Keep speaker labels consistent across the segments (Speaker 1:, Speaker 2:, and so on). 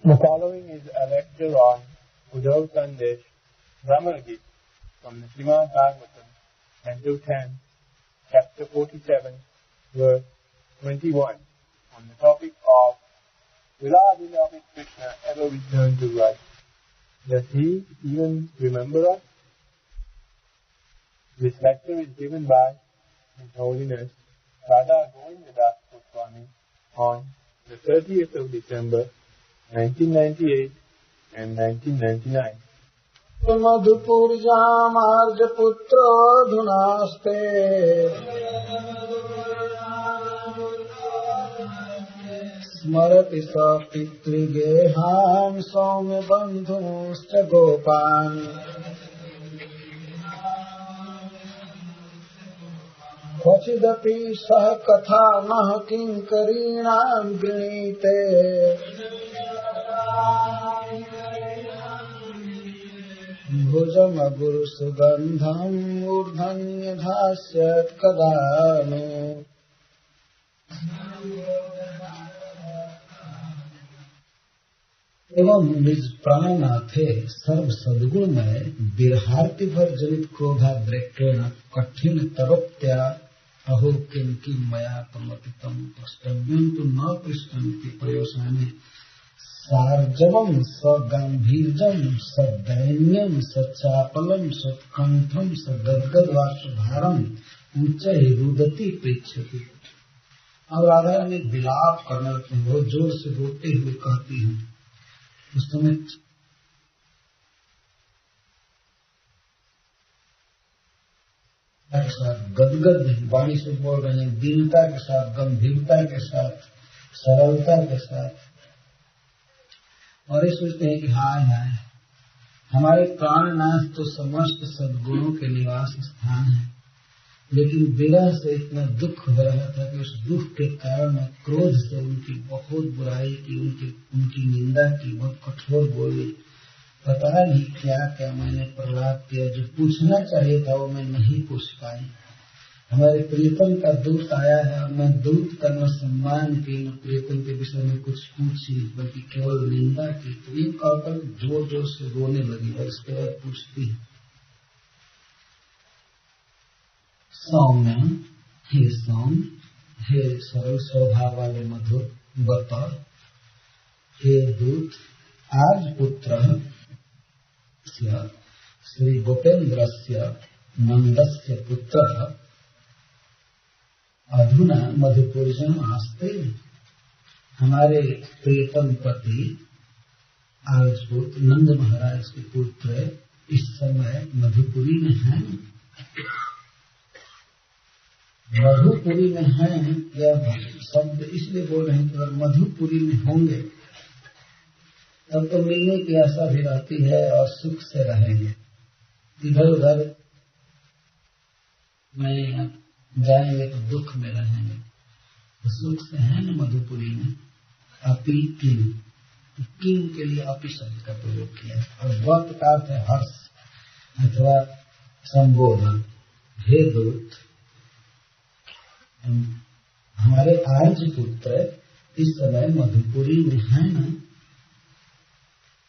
Speaker 1: The following is a lecture on Uddhav Sandesh, Brahmana Gita, from the Srimad Bhagavatam, Canto 10, Chapter 47, Verse 21, on the topic of Will our beloved Krishna ever return to us? Does he even remember us? This lecture is given by His Holiness Radha Govindadas Goswami on the 30th of December 1998 and 1999.
Speaker 2: मधुपुरजामार्ज पुत्रो धुनास्ते स्मरति स पितृगेहान् सौम्य बन्धुश्च गोपान् क्वचिदपि सह कथा नः किङ्करीणाम् गृणीते भुजम गुरु सुगंधम ऊर्ध्वन्य धास्यत् कदा नु। एवं निज प्राणनाथे सर्व सद्गुणमय बिरहार्ति भर जनित क्रोधाद्रेकेण कठिन तरप्त्या अहो किंकि मया तमतितम पृष्ठव्यं तु न पृष्ठन्ति प्रयोसाने सार्जवम सगंभीर्जम सदैन्यम सचापलम सत्कंठम सगद्गद्वासुभारम ऊंचे रुदती पृच्छति। अब राधा ने विलाप करने लगते हैं, बहुत जोर से रोते हुए कहती हैं। उस समय के साथ गदगद वाणी से बोल रहे हैं, दीनता के साथ, गंभीरता के साथ, सरलता के साथ, और ये सोचते हैं कि हाय हाय हमारे प्राणनाथ तो समस्त सद्गुणों के निवास स्थान है, लेकिन विरह से इतना दुख हो रहा था कि उस दुख के कारण मैं क्रोध से उनकी बहुत बुराई की, उनकी निंदा की, बहुत कठोर बोली। पता नहीं क्या क्या मैंने प्रलाप किया, जो पूछना चाहिए था वो मैं नहीं पूछ पाई। हमारे प्रियतम का दूत आया है और मैं दूत का न सम्मान की, न प्रियतम के विषय में कुछ पूछी, बल्कि केवल निंदा की। तो ये कहकर जोर जोर से रोने लगी और इसके बाद पूछती है, सौम्य, हे सौम्य, हे सरल स्वभाव वाले मधुर, बता, हे दूत, आज पुत्र श्री गोपेन्द्रस्य नंदस्य पुत्र अधुना मधुपुरजम आस्ते, हमारे प्रियतम पति आजपूत नंद महाराज के पुत्र इस समय मधुपुरी में हैं। मधुपुरी में हैं यह शब्द इसलिए बोल रहे हैं कि अगर मधुपुरी में होंगे तब तो मिलने की आशा भी रहती है और सुख से रहेंगे। इधर उधर में जाएंगे तो दुख में रहेंगे, तो सुख से है न मधुपुरी में। अपी किम, किम के लिए अपी शब्द का प्रयोग किया और वक्त का अर्थ है हर्ष अथवा संबोधन। हे दूत, हमारे आर्ज पुत्र इस समय मधुपुरी में है न।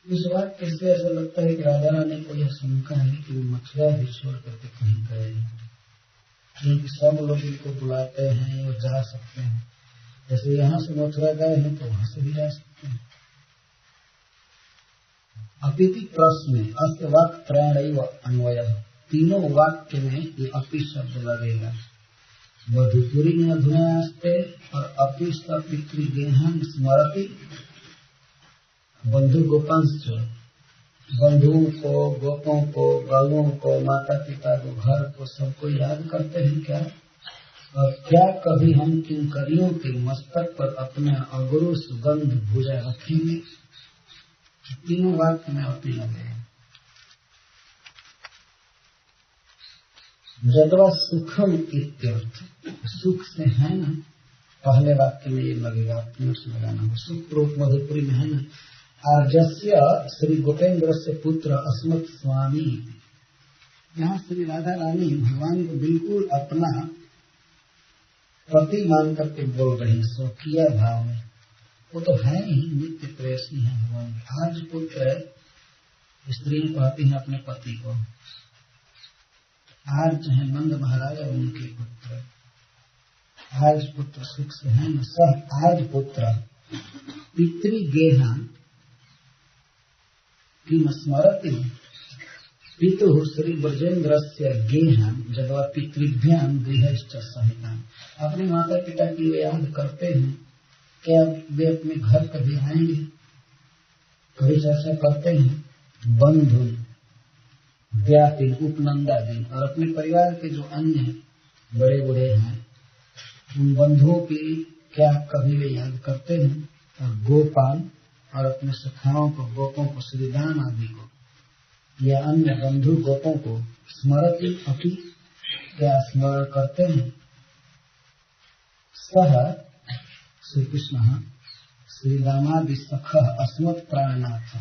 Speaker 2: इस वाक्य से ऐसा लगता है कि राधा रानी को यह शंका है कि वो मथुरा भी छोड़ करके कहीं गए, क्योंकि सब लोग इनको बुलाते हैं और जा सकते हैं। जैसे यहाँ से मथुरा गए हैं तो वहां से भी जा सकते हैं। अपिति प्रश्न अस्त वाक्य त्रयण अन्वय, तीनों वाक्य में ये अपि शब्द लगेगा। मधुपुरी में अधुनास्ते और अपि स पितृगेहं स्मरति, बंधु गोपांश, बंधुओं को, गोपों को, गौओं को, माता पिता को, घर को, सबको याद करते हैं क्या? और क्या कभी हम किंकरियों के मस्तक पर अपना अगुरु सुगंध भुजा रखेंगे? तीनों वाक्य में अपनी लगेगा। जदवा सुखम इत्यर्थ, सुख से है ना, पहले वाक्य में ये लगेगा, अपने से लगाना हो। सुख रूप मधुपुरी में है ना। आर्जस्य श्री गोपेन्द्र से पुत्र अस्मत् स्वामी, यहाँ श्री राधा रानी भगवान को बिल्कुल अपना पति मान करके बोल रही, स्वकीय भाव में। वो तो है ही, नित्य प्रेयसी है भगवान। आज पुत्र स्त्री कहती है अपने पति को, आज जो है नंद महाराज और उनके पुत्र, आज पुत्र सुख से है न सह आज पुत्र पितृगेहा किम स्मरति पितुः श्री ब्रजेन्द्रस्य गेहा जगवा पितृभ्याम गृहश्च सहिताम। अपने माता पिता की वे याद करते हैं, क्या वे अपने घर कभी आएंगे, कभी चर्चा करते हैं। बंधु व्यापी उपनंदादि और अपने परिवार के जो अन्य बड़े बूढ़े हैं उन बंधुओं की क्या कभी वे याद करते हैं। और गोपाल और अपने सखाओं को, गोपों को, श्रीदाम आदि को या अन्य बंधु गोपों को स्मरति अपि क्या स्मरण करते हैं। सह श्री कृष्ण श्रीदामादि सख अस्मत् प्राणनाथ,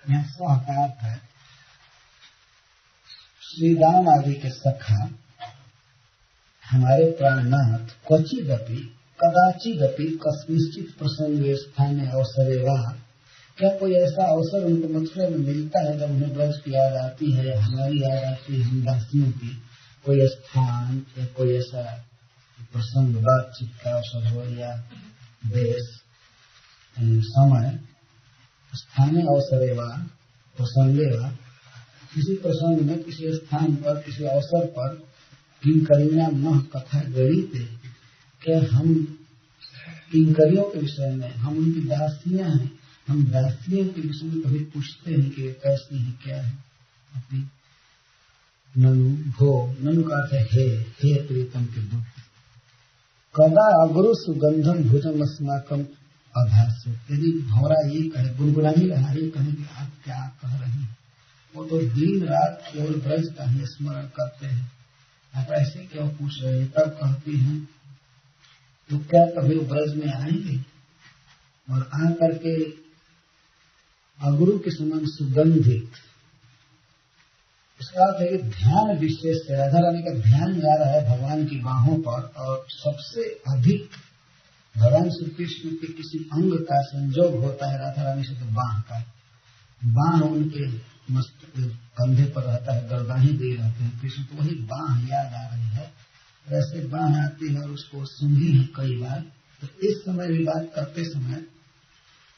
Speaker 2: यह सहकार है। श्रीदाम आदि के सखा हमारे प्राणनाथ क्वचिदपि कदाचिदपि कस्मिंश्चित प्रसंगे स्थाने अवसरे वा, क्या कोई ऐसा अवसर उनको मथुरा में मिलता है जब उन्हें ब्रज की याद आती है, हमारी याद आती है हम दासियों की, कोई स्थान या कोई ऐसा प्रसंग बातचीत का अवसर हो या देश समय स्थानीय अवसरे वा प्रसंगे वा, किसी प्रसंग में किसी स्थान पर किसी अवसर पर किंकरियां मह कथा गणित, क्या हम किंकरियों के विषय में, हम उनकी दासियां हैं, हम दासियों के विषय में कभी पूछते हैं कि वे कैसी हैं, क्या है। अपनी ननु भो, ननु का अर्थ है हे प्रीतम के दुख, कदा अगुरु सुगंधम भुजम अस्माकम अधास्य। यदि भौरा ये कहे, गुनगुना ही रहा ये कहे कि आप क्या कह रहे हैं, वो तो दिन रात केवल ब्रज का ही स्मरण करते हैं, आप ऐसे क्यों पूछ रहे हैं। तब कहती हैं तो क्या कभी वो ब्रज में आएंगे और आ करके अगुरु के समान सुगंधित, इसका अर्थ है कि ध्यान विशेष से राधा रानी का ध्यान जा रहा है भगवान की बाहों पर, और सबसे अधिक भगवान श्री कृष्ण के किसी अंग का संयोग होता है राधा रानी से तो बाह का। बाह उनके मस्त कंधे पर रहता है, गर्दाही दे रहते हैं कृष्ण, तो वही बाह याद आ रही है। वैसे बाह आती है और उसको सुनी है कई बार। तो इस समय भी बात करते समय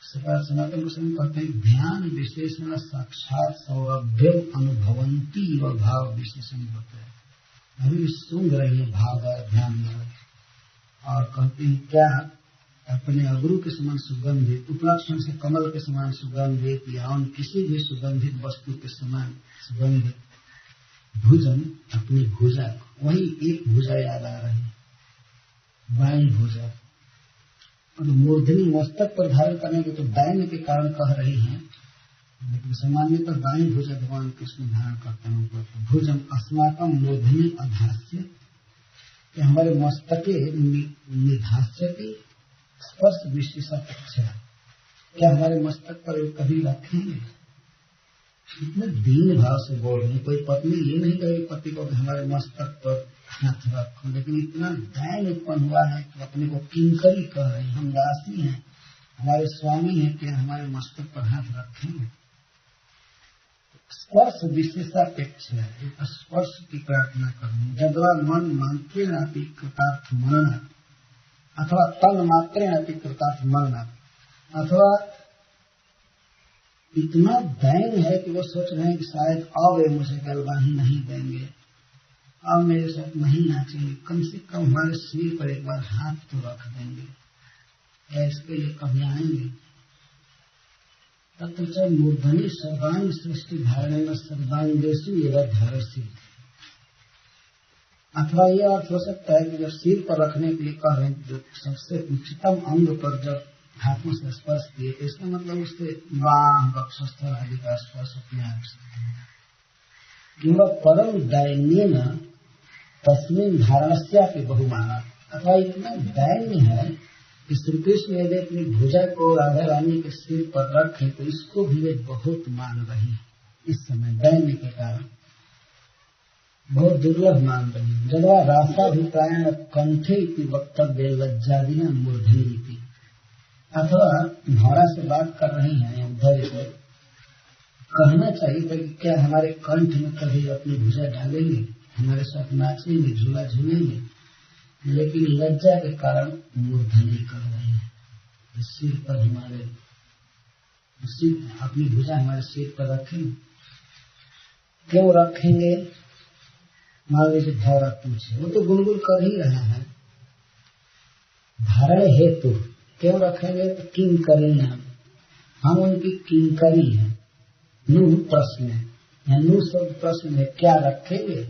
Speaker 2: सनातन गोस्वामी कहते हैं ध्यान विशेषण साक्षात सौरभ्य अनुभवंती व भाव विशेषण होते हैं। अभी सुन रही है भाव ध्यान में, और कहते हैं क्या अपने अगुरु के समान सुगंधित, उपलक्षण से कमल के समान सुगंधित या उन किसी भी सुगंधित वस्तु के समान सुगंधित, भुजन अपनी भुजा, वही एक भुजा याद आ रही, बाईं भुजा, और मूर्धनी मस्तक पर धारण करने के तो दाहिने के कारण कह रही हैं, लेकिन सामान्यतः तो दाईं भुजा भगवान कृष्ण धारण करते हैं ऊपर। तो भुजम अस्माकम मूर्धनी अधास्य, कि हमारे मस्तके निधास्य की स्पर्श विशेषापेक्षा, क्या हमारे मस्तक पर कभी रखेंगे। इतने दीन भाव से बोल रहे, कोई पत्नी ये नहीं कहेगी पति को कि हमारे मस्तक पर हाथ रखो, लेकिन इतना दैन्य उत्पन्न हुआ है कि अपने को किंकरी कह रहे हैं, हम दासी हैं, हमारे स्वामी हैं, कि हमारे मस्तक पर हाथ रखेंगे। स्पर्श विशेषापेक्षा, स्पर्श की प्रार्थना करनी। जदवा मन मात्रेण अपि कृतार्थ मनना, अथवा तन मात्रेण अपि कृतार्थ मनना, अथवा इतना दैन्य है कि वो सोच रहे हैं कि शायद अब वे मुझे गलवाही नहीं देंगे, अब मेरे साथ नहीं नाचेंगे, कम से कम हमारे सिर पर एक बार हाथ तो रख देंगे, क्या इसके लिए कभी आएंगे। तब तो मूर्धनी सर्वांग सृष्टि धारण सर्वांगेशु एवं धारसी, अथवा ये अर्थ हो सकता है कि जब सिर पर रखने के लिए कह रहे हैं, जो सबसे उच्चतम अंग पर जब हाथों से स्पर्श किए, तो इसका मतलब उससे बाह वक्षस्थल आदि का स्पर्श अपने आप से किंवा परम दैन्य तस्मिन धारणस्या के बहुमाना, अथवा इतना दैन्य है कि श्री कृष्ण यदि अपनी भुजा को राधा रानी के सिर पर रखे तो इसको भी वे बहुत मान रही है। इस समय दैन्य के कारण बहुत दुर्लभ मान रही है। जदवा रासाभिप्रायण कंठे की वक्तव्य लज्जादिना मूर्धनी, अथवा घोड़ा से बात कर रही हैं उधर से कहना चाहिए था कि क्या हमारे कंठ में कभी अपनी भुजा डालेंगे, हमारे साथ नाचेंगे, झूला झूलेंगे, लेकिन लज्जा के कारण मूर्धनी कर रहे हैं। सिर पर हमारे अपनी भुजा हमारे सिर पर रखेंगे। क्यों रखेंगे? मान लीजिए घोड़ा पूछे, वो तो गुनगुन कर ही रहा है। धारण हेतु क्यों रखेंगे? तो किंकरी हम उनकी किंकरी है। नू प्रश्न है, नू शब्द प्रश्न है, क्या रखेंगे?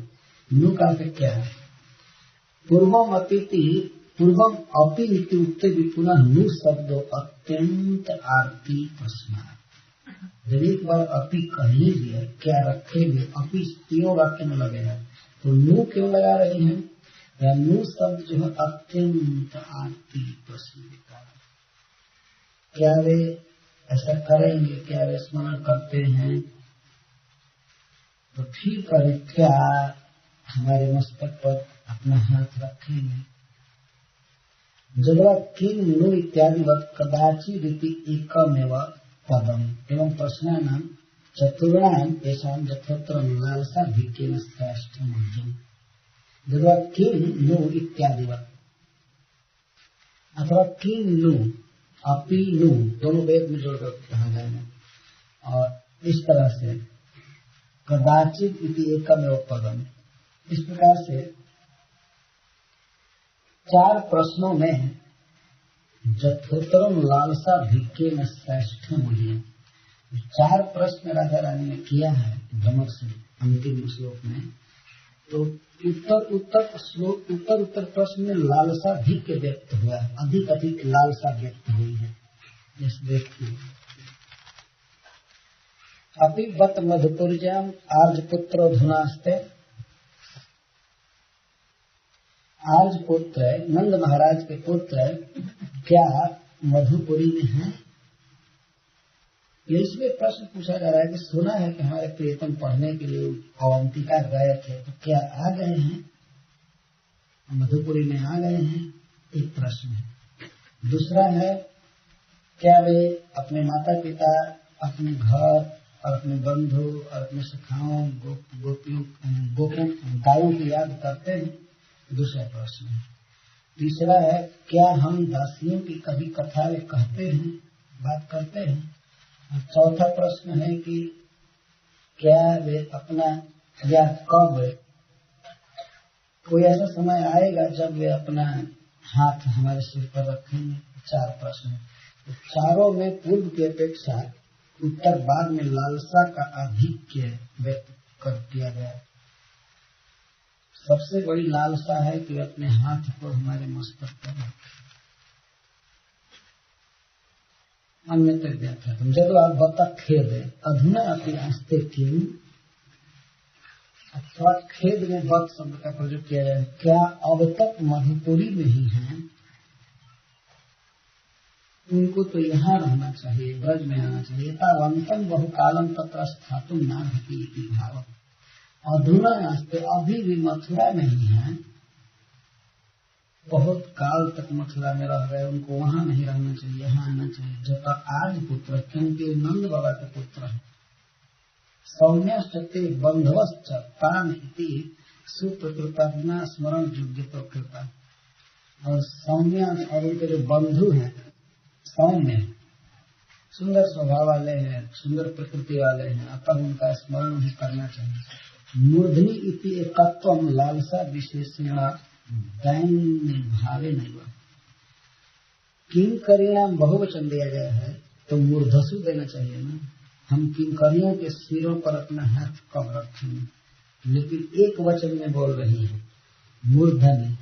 Speaker 2: नू का क्या है? पूर्वम अतिथि पूर्वम अपि इति उक्ते भी पुनः नू शब्द अत्यंत आरती प्रश्न। जब एक बार अपि कह ही दिया क्या रखेंगे, अपि क्यों वाक्य में लगेगा, तो नू क्यों लगा रही है? या नू शब्द जो है अत्यंत आरती प्रश्न का, क्या वे ऐसा करेंगे, क्या वे स्मरण करते हैं? तो ठीक करे, क्या हमारे मस्तक पर अपना हाथ रखेंगे? जगह किम नु इत्यादि वक्त कदाचित रीति एकमेव पदम एवं प्रश्नानाम चतुर्णाम एसाम यथोत्र लालसा भिक्केन श्रेष्ठ मध्यम। जगह किम नु इत्यादि वक्त अथवा किम नु अपि नु दोनों वेद में जोड़कर कहा जाएगा। और इस तरह से कदाचित इति एकमेव पदम, इस प्रकार से 4 प्रश्नों में जथोत्तरम लालसा भिक्के में श्रेष्ठ मुझे 4 प्रश्न राजा रानी ने किया है भ्रमर से अंतिम श्लोक में। तो उत्तर प्रश्न में लालसा भिक्के व्यक्त हुआ है, अधिक अधिक लालसा व्यक्त हुई है। इस देखिए अपि बत मधुपुरजाम आर्यपुत्र धुनास्ते, आर्यपुत्र नंद महाराज के पुत्र क्या मधुपुरी में हैं? ये इसलिए प्रश्न पूछा जा रहा है कि सुना है कि हमारे प्रियतम पढ़ने के लिए अवंतिका गए थे, तो क्या आ गए हैं, मधुपुरी में आ गए हैं? एक प्रश्न है। दूसरा है क्या वे अपने माता पिता, अपने घर और अपने बंधु और अपने सखाओं गोपियों गायों की याद करते हैं? दूसरा प्रश्न है। तीसरा है क्या हम दासियों की कभी कथा वे कहते हैं, बात करते हैं? और चौथा प्रश्न है कि क्या वे अपना या कब कोई ऐसा समय आएगा जब वे अपना हाथ हमारे सिर पर रखेंगे? 4 प्रश्न। तो चारों में पूर्व की अपेक्षा उत्तर बाद में लालसा का आधिक्य व्यक्त कर दिया गया। सबसे बड़ी लालसा है कि अपने हाथ को हमारे मस्तक पर रखें। अन्यत्र व्याख्या जब आप बता खेद अधुना अपनी आस्ते क्यों, अथवा खेद में बत शब्द का प्रयोग किया जाए। क्या अब तक मधुपुरी में ही हैं? उनको तो यहाँ रहना चाहिए, ब्रज में आना चाहिए। तावंतम बहुकालम तत्र स्थातुम नाभति भाव। अधुना आस्ते अभी भी मथुरा में ही हैं, बहुत काल तक मथुरा में रह गए, उनको वहाँ नहीं रहना चाहिए, यहाँ आना चाहिए। जब तक आज पुत्र, क्योंकि नंद बाबा के पुत्र है। सौम्यश्चते बंधवश्च तान इति सुप्रकृताज्ञा स्मरण योग्य तो कृता। और सौम्य और उनके जो बंधु हैं सौम्य, सुंदर स्वभाव वाले हैं, सुंदर प्रकृति वाले हैं, अतः उनका स्मरण भी करना चाहिए। मूर्धनि इति एकत्वम लालसा विशेषण दैन्य भावे नहीं हुआ। किंकरियां बहुवचन दिया गया है तो मूर्धसु देना चाहिए ना। हम किंकरियों के सिरों पर अपना हाथ कब रखेंगे? लेकिन एक वचन में बोल रही है मूर्धनि,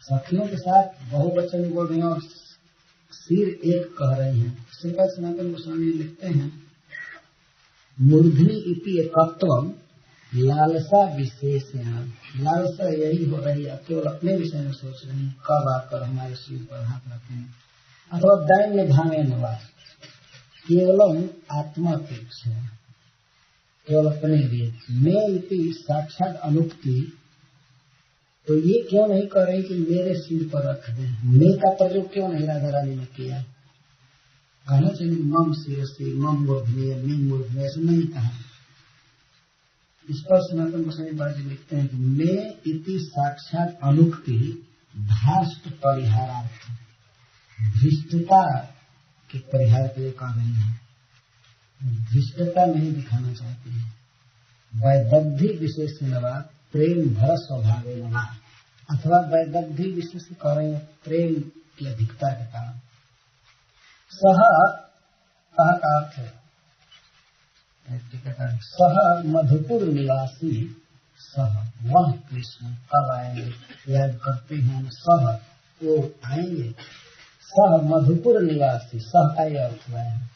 Speaker 2: सखियों के साथ बहुवचन बोल रही है और सिर एक कह रही है। श्रीपाद सनातन गोस्वामी लिखते हैं मूर्धनि इति एकत्वम लालसा विशेष है। लालसा यही हो रही है, केवल अपने विषय में सोच रही है कब आकर हमारे सिर पर हाथ रखेंगे। अथवा दैन्य भावे निवास, केवलम आत्मापेक्षा, केवल अपने लिए। मैं इति साक्षात अनुक्ति तो ये क्यों नहीं कह रहे कि मेरे सिर पर रख दें? मैं का प्रयोग क्यों नहीं राधा रानी ने किया? कहना चाहिए मम शिरसी मम मूर्धन्य मी मूर्धन्य, ऐसे नहीं कहा। इस पर सनातन गोस्वामी महाराज लिखते हैं कि मैं इति साक्षात अनुक्ति धाष्ट परिहारार्थ, धृष्टता के परिहार के लिए कह रही है। धृष्टता नहीं दिखाना चाहते हैं। वैदग्धि विशेष नवा प्रेम भर स्वभाव नवा, अथवा वैदग्धि विशेष कह रहे हैं प्रेम की अधिकता के कारण। सह का अर्थ है सह मधुपुर निवासी, सह वह कृष्ण कब आएंगे? याद करते हैं सह वो आएंगे। सह मधुपुर निवासी, सह का यह अर्थ है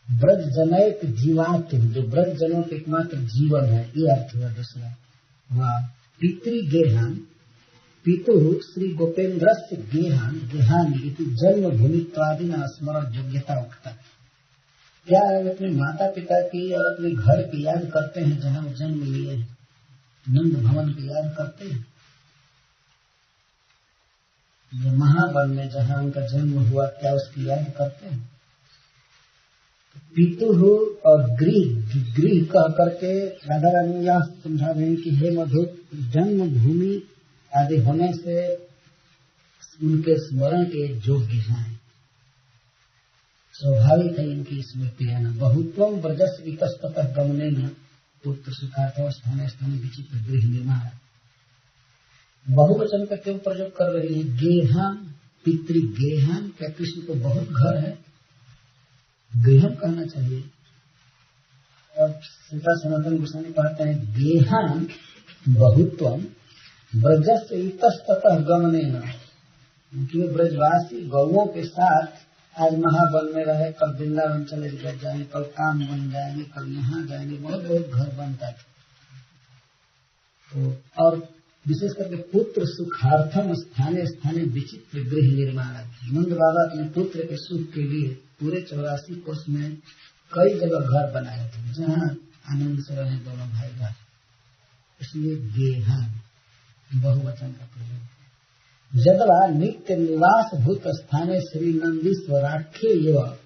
Speaker 2: ब्रज जनैक जीवात्म, जो ब्रज जनों के एकमात्र जीवन है, ये अर्थ हुआ। दूसरा वह पितृगेहान, पितु श्री गोपेन्द्र से गेहान, गेहानी जन्म भूमित्वादि न स्मरण योग्यता उठता। क्या अपने माता पिता की और अपने घर की याद करते हैं जहाँ जन्म लिए, नंद भवन की याद करते हैं? ये महावन में जहाँ उनका जन्म हुआ, क्या उसकी याद करते हैं? पितु और गृह कह करके राधा रानी यह समझा रहे हैं कि हे मधु, जन्म भूमि आदि होने से उनके स्मरण के योग्य हैं, स्वाभाविक है इनकी स्मृति है न। बहुत्वम ब्रजस विकस्ततः गमने न पुत्र सुखार्थ स्थान स्थान विचित्र गृह निर्माण। बहुवचन का क्यों प्रयोग कर रही है? गेहान, पितृगेहान, क्या कृष्ण को बहुत घर है? गृहम कहना चाहिए। और सीता सनातन गोस्वामी कहते हैं गेहान बहुत्वम ब्रजस इतस्ततः गमने न, क्योंकि ब्रजवासी गौओं के साथ आज महावन में रहे, कल वृंदावन चले जाएंगे, कल काम बन जाएंगे, कल यहाँ जाएंगे, बहुत बहुत घर बनता था। तो और विशेष करके पुत्र सुखार्थम स्थाने स्थाने विचित्र गृह निर्माण। नंद बाबा अपने पुत्र के सुख के लिए पूरे 84 कोष में कई जगह घर बनाए थे जहाँ आनंद से रहे दोनों भाई बहन। इसलिए गेहान बहुवचन का प्रयोग। यदवा नित्य निवास भूत स्थाने श्री नंदीश्वराख्य एवं,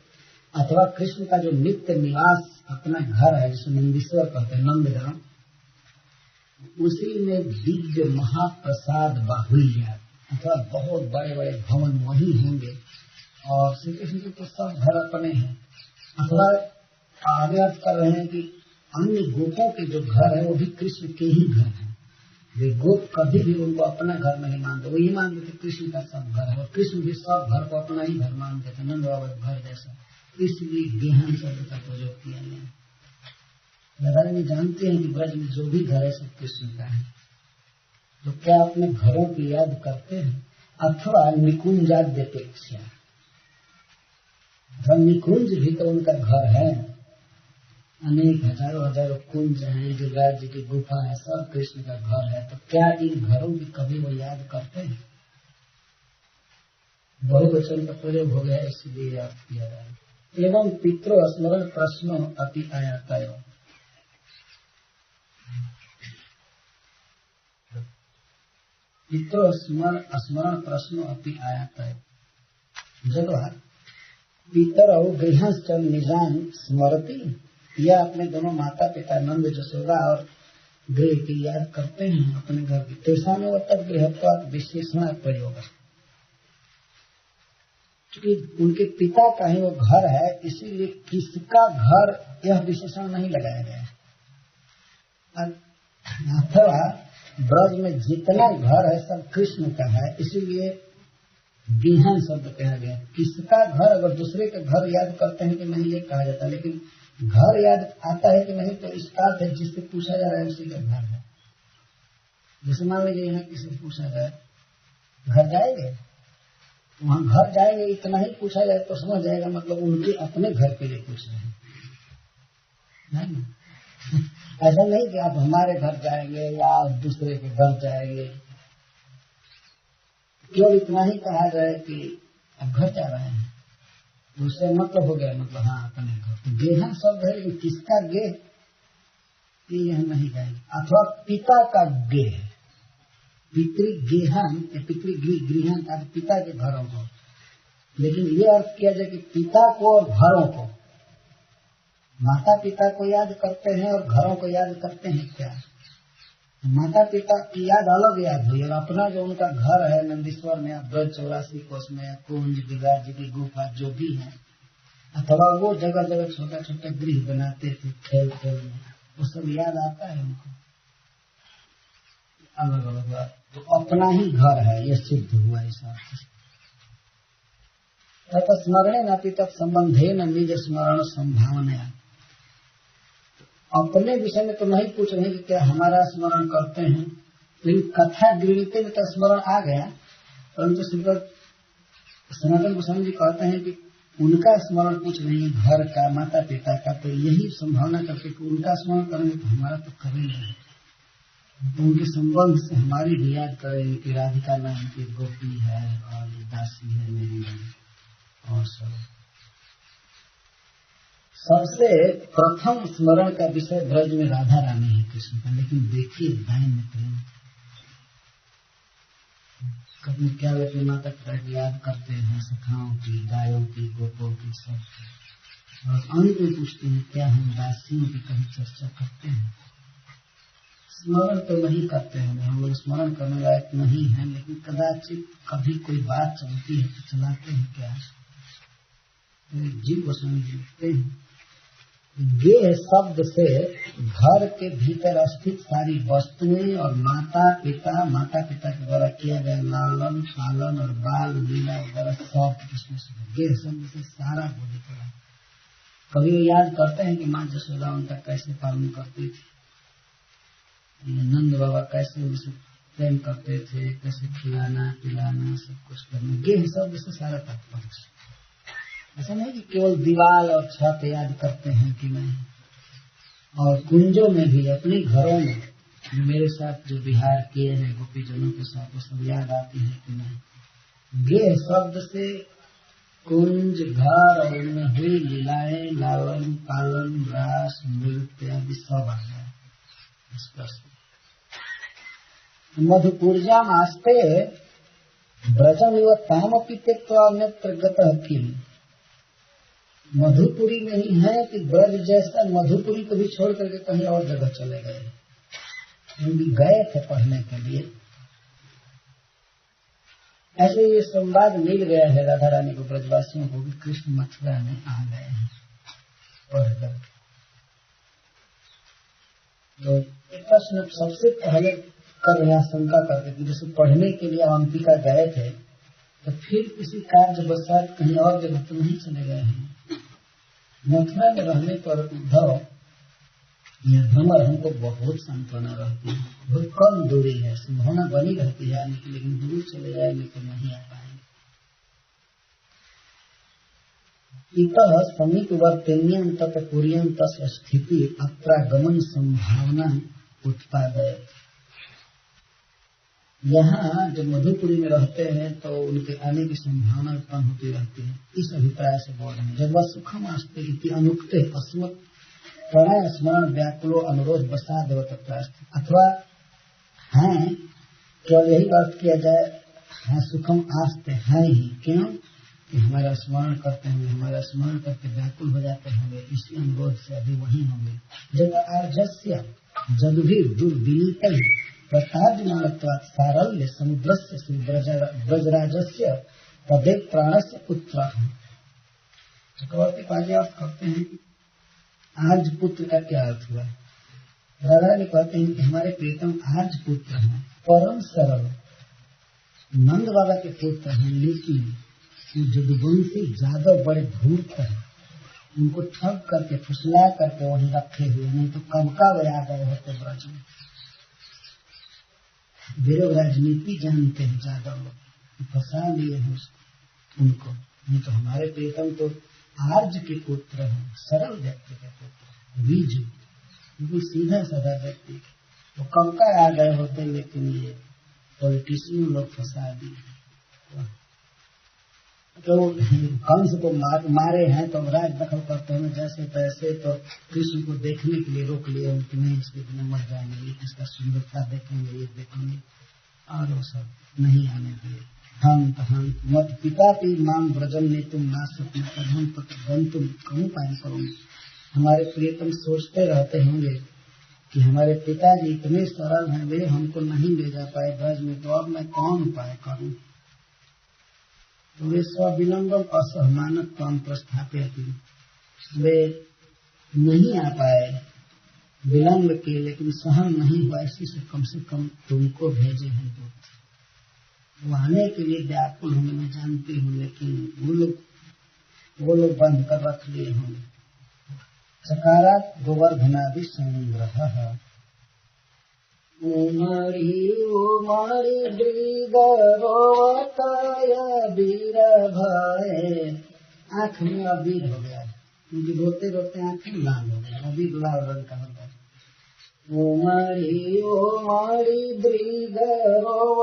Speaker 2: अथवा कृष्ण का जो नित्य निवास अपना घर है जिसे नंदीश्वर कहते हैं, नंदग्राम, उसी में दिव्य महाप्रसाद बाहुल्य, अथवा बहुत बड़े बड़े भवन वही होंगे और श्री कृष्ण के तो सब घर अपने हैं। अथवा आगे अर्थ कर रहे हैं कि अन्य गोपों के जो घर है वो भी कृष्ण के ही घर हैं। वे गोप कभी भी उनको अपना घर नहीं मानते, वो ये मानते थे कृष्ण का सब घर है, और कृष्ण भी सब घर को अपना ही घर मानते थे, नंद बाबा घर जैसा। इसलिए गेहन शब्द का प्रयोग किया गया। राधा रानी जानते हैं कि ब्रज में जो भी घर है सब कृष्ण का है, तो क्या अपने घरों की याद करते हैं? अथवा निकुंजाद्यपेक्षा, निकुंज भी तो उनका घर है, अनेक हजारों हजारों कुंज हैं, गिरिराज जी की गुफा है, सब कृष्ण का घर है, तो क्या इन घरों की कभी वो याद करते हैं? बहुवचन का प्रयोग हो गया, इसलिए याद किया जाए। एवं पितरो स्मरण प्रश्नों अति आयाता है, पितरो स्मरण प्रश्नों अति आयाता है। जब पितर और गृहस्थ निजान स्मरती, या अपने दोनों माता पिता नंद जसोदा और गृह की याद करते हैं अपने घर की, तेषा में तब गृहत्वात् विशेषण प्रयोग, क्योंकि उनके पिता का ही वो घर है, इसीलिए किसका घर यह विशेषण नहीं लगाया गया। अथवा ब्रज में जितना घर है सब कृष्ण का है, इसीलिए गिहन शब्द कहा गया। किसका घर, अगर दूसरे का घर याद करते हैं कि नहीं ये कहा जाता, लेकिन घर याद आता है कि नहीं तो इसका अर्थ है जिससे पूछा जा रहा है उसी का घर है। जैसे मान लीजिए यहाँ किसी से पूछा जाए घर जाएंगे, वहाँ घर जाएंगे इतना ही पूछा जाए तो समझ जाएगा मतलब उनके अपने घर के लिए पूछ रहे हैं, नहीं? ऐसा नहीं कि आप हमारे घर जाएंगे या आप दूसरे के घर जाएंगे, केवल इतना ही कहा जाए कि अब घर जा रहे हैं, दूसरे मतलब हो गया, मतलब हाँ अपने घर। तो गेहन शब्द है, लेकिन किसका गेह ये यह नहीं जाएगा। अथवा पिता का गेह, पितृगृहन का पिता के घरों को, लेकिन ये अर्थ किया जाए कि पिता को और घरों को, माता पिता को याद करते हैं और घरों को याद करते हैं क्या? माता पिता की याद अलग याद हुई, और अपना जो उनका घर है नंदीश्वर में, ब्रज 84 कोष में, कुंज, गिरिराज जी की गुफा जो भी है, अथवा वो जगह जगह छोटा छोटा गृह बनाते थे खेल खेल में, वो सब याद आता है उनको अलग अलग बात। तो अपना ही घर है, ये सिद्ध हुआ इस अर्थ से। तथा स्मरणे नापि तत्संबंधे न निज स्मरण संभावना। अपने विषय में तो नहीं पूछ रहे कि क्या हमारा स्मरण करते हैं, लेकिन कथा गिरते में तो स्मरण आ गया। परंतु श्रीपद सनातन गोस्वामी जी कहते हैं कि उनका स्मरण पूछ रहे हैं, घर का, माता पिता का, तो यही संभावना करके कि उनका स्मरण करेंगे तो हमारा तो करेंगे, तो उनके संबंध से हमारी भी याद करेंगे कि राधिका नाम की गोपी है और दासी है मेरी, और सबसे प्रथम स्मरण का विषय ब्रज में राधा रानी है कृष्ण का। लेकिन देखिए दैन्य प्रेम, कभी क्या अपने माता पिता की याद करते हैं, सखाओं की, गायों की, गोपों की, सब, और अंत में पूछते हैं क्या हम दासियों की कभी चर्चा करते हैं? स्मरण तो नहीं करते हैं, हम लोग स्मरण करने लायक नहीं है, लेकिन कदाचित कभी कोई बात चलती है तो चलाते हैं क्या? जीव गोस्वामी जी लिखते हैं, गेह शब्द से घर के भीतर स्थित सारी वस्तुएं और माता पिता के द्वारा किया गया लालन पालन और बाल लीला वगैरह सब इसमें से गेह शब्द से सारा बोली पड़ा। कभी वो याद करते हैं कि माँ जसोदा उनका कैसे पालन करती थी, नंद बाबा कैसे उनसे प्रेम करते थे, कैसे खिलाना पिलाना सब कुछ करना। गेह शब्द से सारा तात्पर्य। ऐसा नहीं कि केवल दीवार और छत याद करते हैं कि नहीं, और कुंजों में भी, अपने घरों में मेरे साथ जो विहार किए हैं गोपीजनों के साथ, वो सब याद आती है कि नहीं। गेह शब्द से कुंज, घर और उनमें हुई लीलाएं, लालन पालन, रास, नृत्य आदि सब आ गया। मधुपूर्जा आस्ते ब्रजम व तामपि त्यक्त्वा अन्यत्र गतः किम। मधुपुरी में ही है कि ब्रज जैसा मधुपुरी को भी छोड़ करके कहीं और जगह चले गए, गए थे पढ़ने के लिए। ऐसे ये संवाद मिल गया है राधा रानी को, ब्रजवासियों को, कि कृष्ण मथुरा में आ गए हैं पढ़कर। तो एक प्रश्न सबसे पहले कर रहा शंका करके कि जैसे पढ़ने के लिए अवंतिका गए थे, तो फिर किसी कार्य वशात कहीं और जगह तो नहीं चले गए हैं। मथुरा में रहने पर उद्धव या भ्रमर हमको बहुत सांत्वना रहती है, बहुत कम दूरी है, संभावना बनी रहती है आने की, लेकिन दूर चले जाएंगे तो नहीं आ पाएंगे। इतः समीपवर्तिन्यं तत्पुर्यं तस्य स्थिति अत्रागमन संभावना उत्पादयत्। यहाँ जब मधुपुरी में रहते हैं तो उनके आने की संभावना उत्पन्न होती रहती है, इस अभिप्राय से बोल रहे हैं। जब वह सुखम आस्ते इति अनुक्ते अस्मत् प्रणय स्मरण व्याकुलो अनुरोध बसा देवतप्रास्थ, अथवा हैं केवल यही अर्थ किया जाए, हाँ सुखम आस्ते हैं ही, क्यों कि हमारा स्मरण करते होंगे, हमारा स्मरण करके व्याकुल हो जाते होंगे, इसी अनुरोध से अभी वही होंगे। जब आर्जस्य जद भी दुर्विनीत प्रसाद्यमानत्वात् सारल्य समुद्रस्य श्री ब्रजराजस्य तदे प्राणस्य पुत्र। चक्रवर्ती पाजी अर्थ करते हैं कि आर्ज पुत्र का क्या अर्थ हुआ? राधा रानी कहते हैं कि हमारे प्रीतम आर्ज पुत्र हैं, परम सरल नंद बाबा के पुत्र हैं, लेकिन जदुवंशी जादव बड़े धूर्त हैं, उनको ठग करके फुसला करके वहीं रखे हुए, नहीं तो कब का वे आ गए होते ब्रज में। वे लोग राजनीति जानते हैं, जादव लोग फंसा लिए हैं उनको, नहीं तो हमारे प्रीतम तो आर्ज के पुत्र हैं, सरल व्यक्ति के पुत्र, बीज बिल्कुल सीधा साधा व्यक्ति, तो कब का आ गए होते, लेकिन ये पॉलिटिशियन लोग फंसा दिए। तो कंस को मारे हैं तो राज दखल करते हैं जैसे तैसे, तो कृष्ण को देखने के लिए रोक लिए, उनकी नहीं इसके बिना मर जाएंगे, इसका सुंदरता देखेंगे, ये देखेंगे, और वो सब नहीं आने दिए। हंत हंत मत पिता की मांग व्रजन ने तुम ना सपने कदम तक बन तुम कहूँ पाए करोगे। हमारे प्रियतम सोचते रहते होंगे कि हमारे पिताजी इतने सरल हैं, वे हमको नहीं ले जा पाए ब्रज में, तो अब मैं कौन उपाय करूं। तो वे स्विलंबम असहमानक काम प्रस्थापित, वे नहीं आ पाए विलंब के, लेकिन सहन नहीं हुआ, इसी से कम तुमको भेजे हैं। तो वो आने के लिए व्याकुल होंगे मैं जानती हूँ, लेकिन वो लोग बंद कर रख लिए होंगे। सकारा गोवर्धनादि संग्रह उमड़ी उमड़ी दृगरोवताय वीर भय। आँख में अबीर हो गया, क्योंकि रोते रोते आँखें लाल हो गया, अबीर लाल रंग का होता है। उमड़ी उमड़ी दृगरोवताय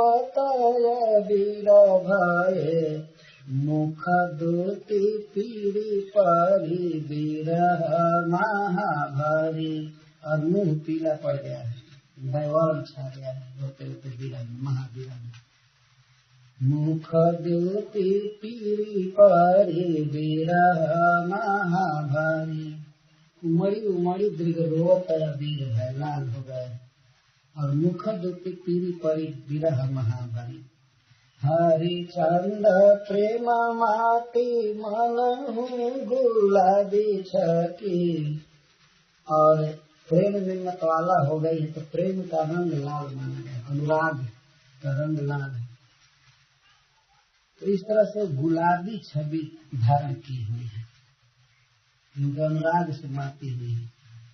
Speaker 2: वीर भय। मुख दूती पीड़ी परी विरह महाभारी। और मुंह पीला पड़ गया है, वैवर्ण छा गया है, रोते रोते विरह महावीर। मुख दूती पीड़ी परी विरह महाभारी। उमड़ी उमड़ी दृग रोत वीर है, लाल हो गए। और मुख दूती पीड़ी परी विरह महाभारी। हरिचंद प्रेम माटी मन गुलाबी छकी। और प्रेम में मतवाला हो गई है, तो प्रेम का रंग लाल माना गया, अनुराग का रंग लाल है। तो इस तरह से गुलाबी छवि धारण की हुई है, क्योंकि अनुराग से माती हुई है।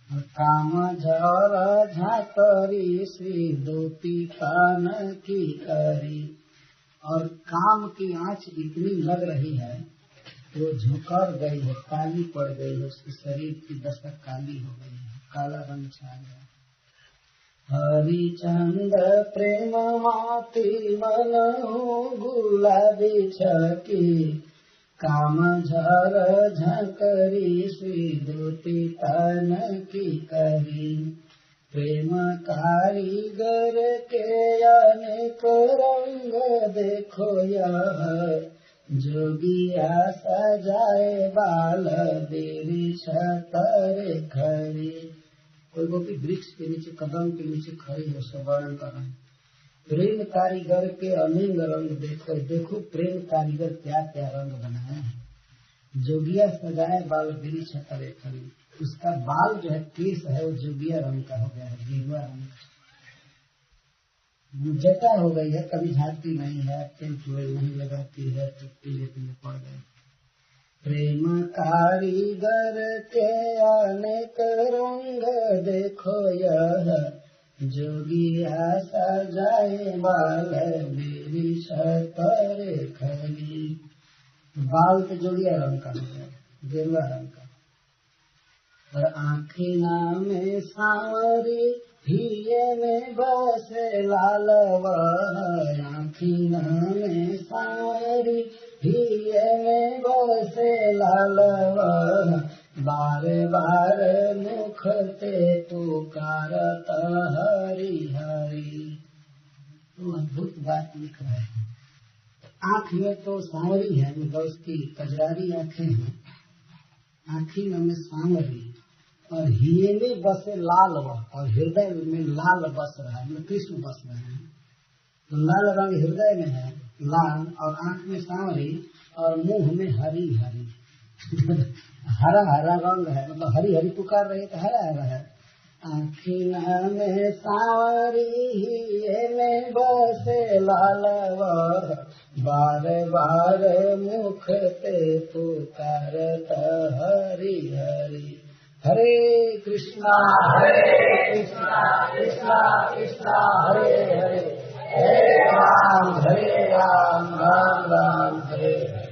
Speaker 2: और काम झर झाकरी श्री दूती कान की करी। और काम की आँच इतनी लग रही है तो झुकर गई है, काली पड़ गई है, उसके शरीर की दशा काली हो गई है, काला रंग छा गया। हरिचंद प्रेम माती मन गुलाबी छकी। काम झर झकरी श्री दूती तन की करी। प्रेम कारीगर के अनेक रंग देखो यह। जोगिया सजाए बाल वृक्ष तरे खड़ी। कोई गोपी वृक्ष के नीचे कदम के नीचे खड़ी है, सब वर्णन कर रहे हैं। प्रेम कारीगर के अनेक रंग देखो, देखो प्रेम कारीगर क्या क्या रंग बनाए हैं। जोगिया सजाए बाल वृक्ष तरे खड़ी। उसका बाल जो है, केस है, वो जोगिया रंग का हो गया है, गेरुआ रंग का। जटा हो गई है, कभी झाड़ती नहीं है, तेल चूड़े नहीं लगाती है, तो पीले पीले पड़ गए। प्रेम कारीगर के अनेक रंग देखो यह। जोगिया सजाए बाल वृक्ष तरे खड़ी। बाल तो जोगिया रंग का हो गया, गेरुआ रंग का। और आँखिना में सांवरी हिये में बसे लाल वह। आँखिना में सांवरी हिये में बसे लाल वह। बारे बारे मुख ते पुकारत हरि हरि। तो अद्भुत बात लिख रहे हैं। आँख में तो सांवरी है, मतलब उसकी कजरारी आँखें हैं, आँखिना में सांवरी। और हिये में बसे लाल वह, और हृदय में लाल बस रहा है, मतलब कृष्ण बस रहे हैं। तो लाल रंग हृदय में है लाल, और आँख में सांवरी, और मुंह में हरी हरी। हरा हरा रंग है, मतलब हरी हरी पुकार रही तो हरा हरा है। आँखिना में सांवरी हिये में बसे लाल वह। बारे बारे मुख ते पुकारत हरि हरि। हरे कृष्णा कृष्णा कृष्णा हरे हरे, हरे राम राम राम हरे हरे।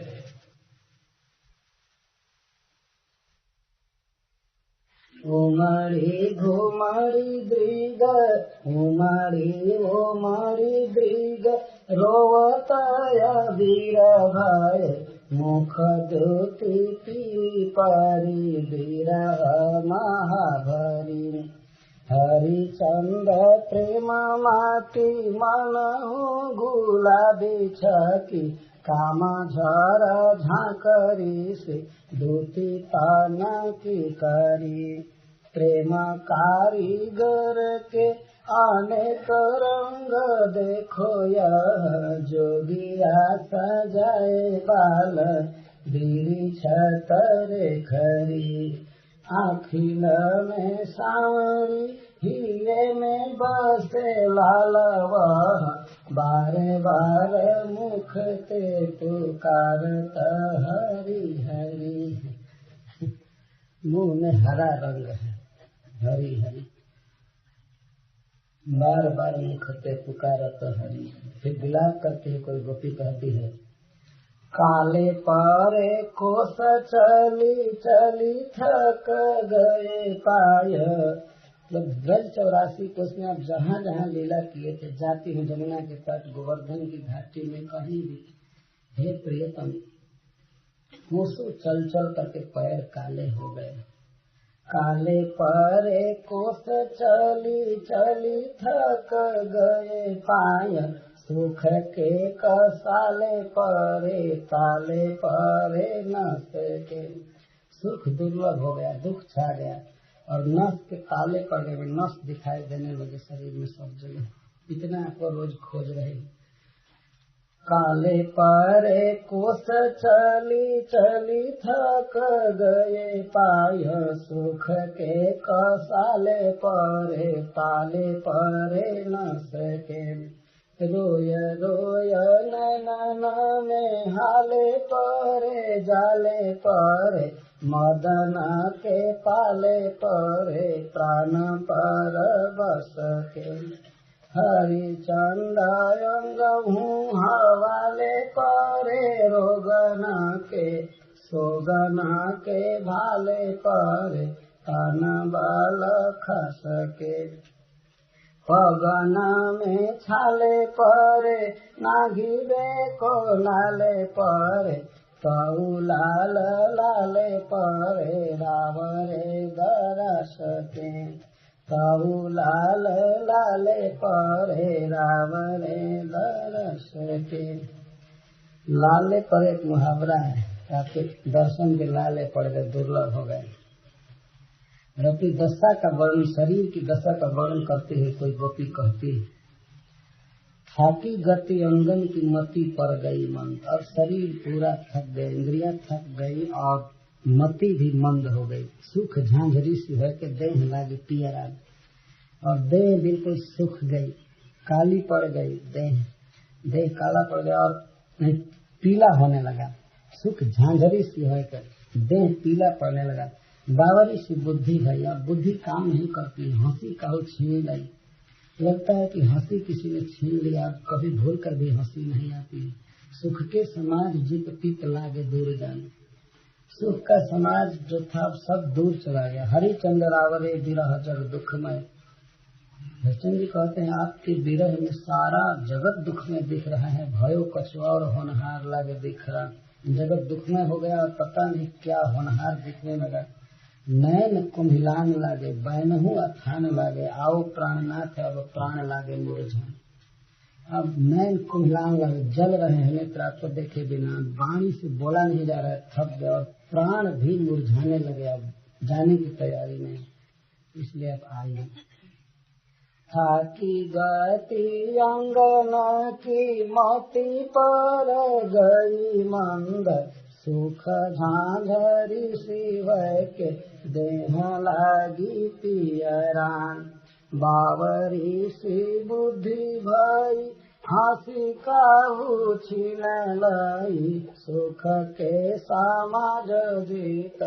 Speaker 2: उमड़ी घुमड़ी दृग, उमड़ी उमड़ी दृग रोवताय वीर भय। मुख दूती पीली परी विरह महाभारी। हरिचंद प्रेम माटी मनहु गुलाबी छकी काम झर झांकरी से दूती पान की करी। प्रेम कारीगर के अनेक रंग देखो यह जोगिया सजाए बाल बीड़ी छतरे खरी। अखिल में सांवरी हीरे में बसे लाल वह बारे बारे मुख ते पुकारत हरि हरि। मुंह में हरा रंग है हरि हरि, बार बार मुख ते पुकारत हरि। फिर विलाप करती है कोई गोपी कहती है, काले पारे कोस चली चली थक गए पाय। मतलब ब्रज 84 कोस में आप जहाँ जहाँ लीला किए थे, जाती हूँ जमुना के तट गोवर्धन की घाटी में कहीं भी, हे प्रियतम कोसों चल चल करके पैर काले हो गए। काले पारे कोस चली चली थक गए पाय, सुख के कसाले परे ताले परे नस के। सुख दुर्लभ हो गया, दुख छा गया और नस के ताले पड़ गए, नस दिखाई देने लगे शरीर में सब जगह। इतना आपको रोज खोज रहे। काले परे कोस चली चली थक गए पाय, सुख के कसाले परे ताले परे नस के। रोय रोय नैनन में हाले परे जाले परे, मदन के पाले परे प्राण पर बस के। हरिचंद अंगहू हवाले परे रोगना के, सोगना के भाले परे तन बल खस के। पगना में छाले परे नाघिबे को नाले परे, कऊ लाल लाले परे रावरे दरस के। कऊ लाल लाले परे रावरे दरस के। लाले पर एक मुहावरा है, आपके दर्शन के लाले पड़ गए, दुर्लभ हो गए। अपनी दशा का वर्णन, शरीर की दशा का वर्णन करते हुए कोई गोपी कहती है, थाकी गति अंगन की मति पर गई मंद। और शरीर पूरा थक गए, इंद्रियां थक गई और मति भी मंद हो गई। सुख झांझरी सी है कि देह लागी पियरा, और देह बिल्कुल सूख गई, काली पड़ गई देह काला पड़ गया और पीला होने लगा। सुख झांझरी सी है कि देह पीला पड़ने लगा। बावरी सी बुद्धि है, अब बुद्धि काम नहीं करती। हंसी कहो छीन लाई, लगता है कि हंसी किसी ने छीन लिया, कभी भूल कर भी हंसी नहीं आती। सुख के समाज जित पित लागे दूर जाने, सुख का समाज जो था सब दूर चला गया। हरिचंद्र रावरे विरह जग दुखमय। हरिचंद्र जी कहते हैं आपके विरह में सारा जगत दुख में दिख रहा है। भयो कछुआ और होनहार लागे दिख रहा, जगत दुखमय हो गया और पता नहीं क्या होनहार दिखने लगा। नैन कुम्हिलान लागे बैनहु अथान लागे, आओ प्राणनाथ अब प्राण लागे मुरझान। अब नैन कुम्हिलान लागे, जल रहे हैं नेत्र आपको देखे बिना, वाणी से बोला नहीं जा रहा है, थक गए और प्राण भी मुरझाने लगे, अब जाने की तैयारी में, इसलिए अब आइए। थाकी गति अंगना की मोती पर गई मंद, सुख झांझरी शिव के देह लागी पियरान। बावरी सी बुद्धि भई हंसी काहू छीन लई, सुख के समाज जीत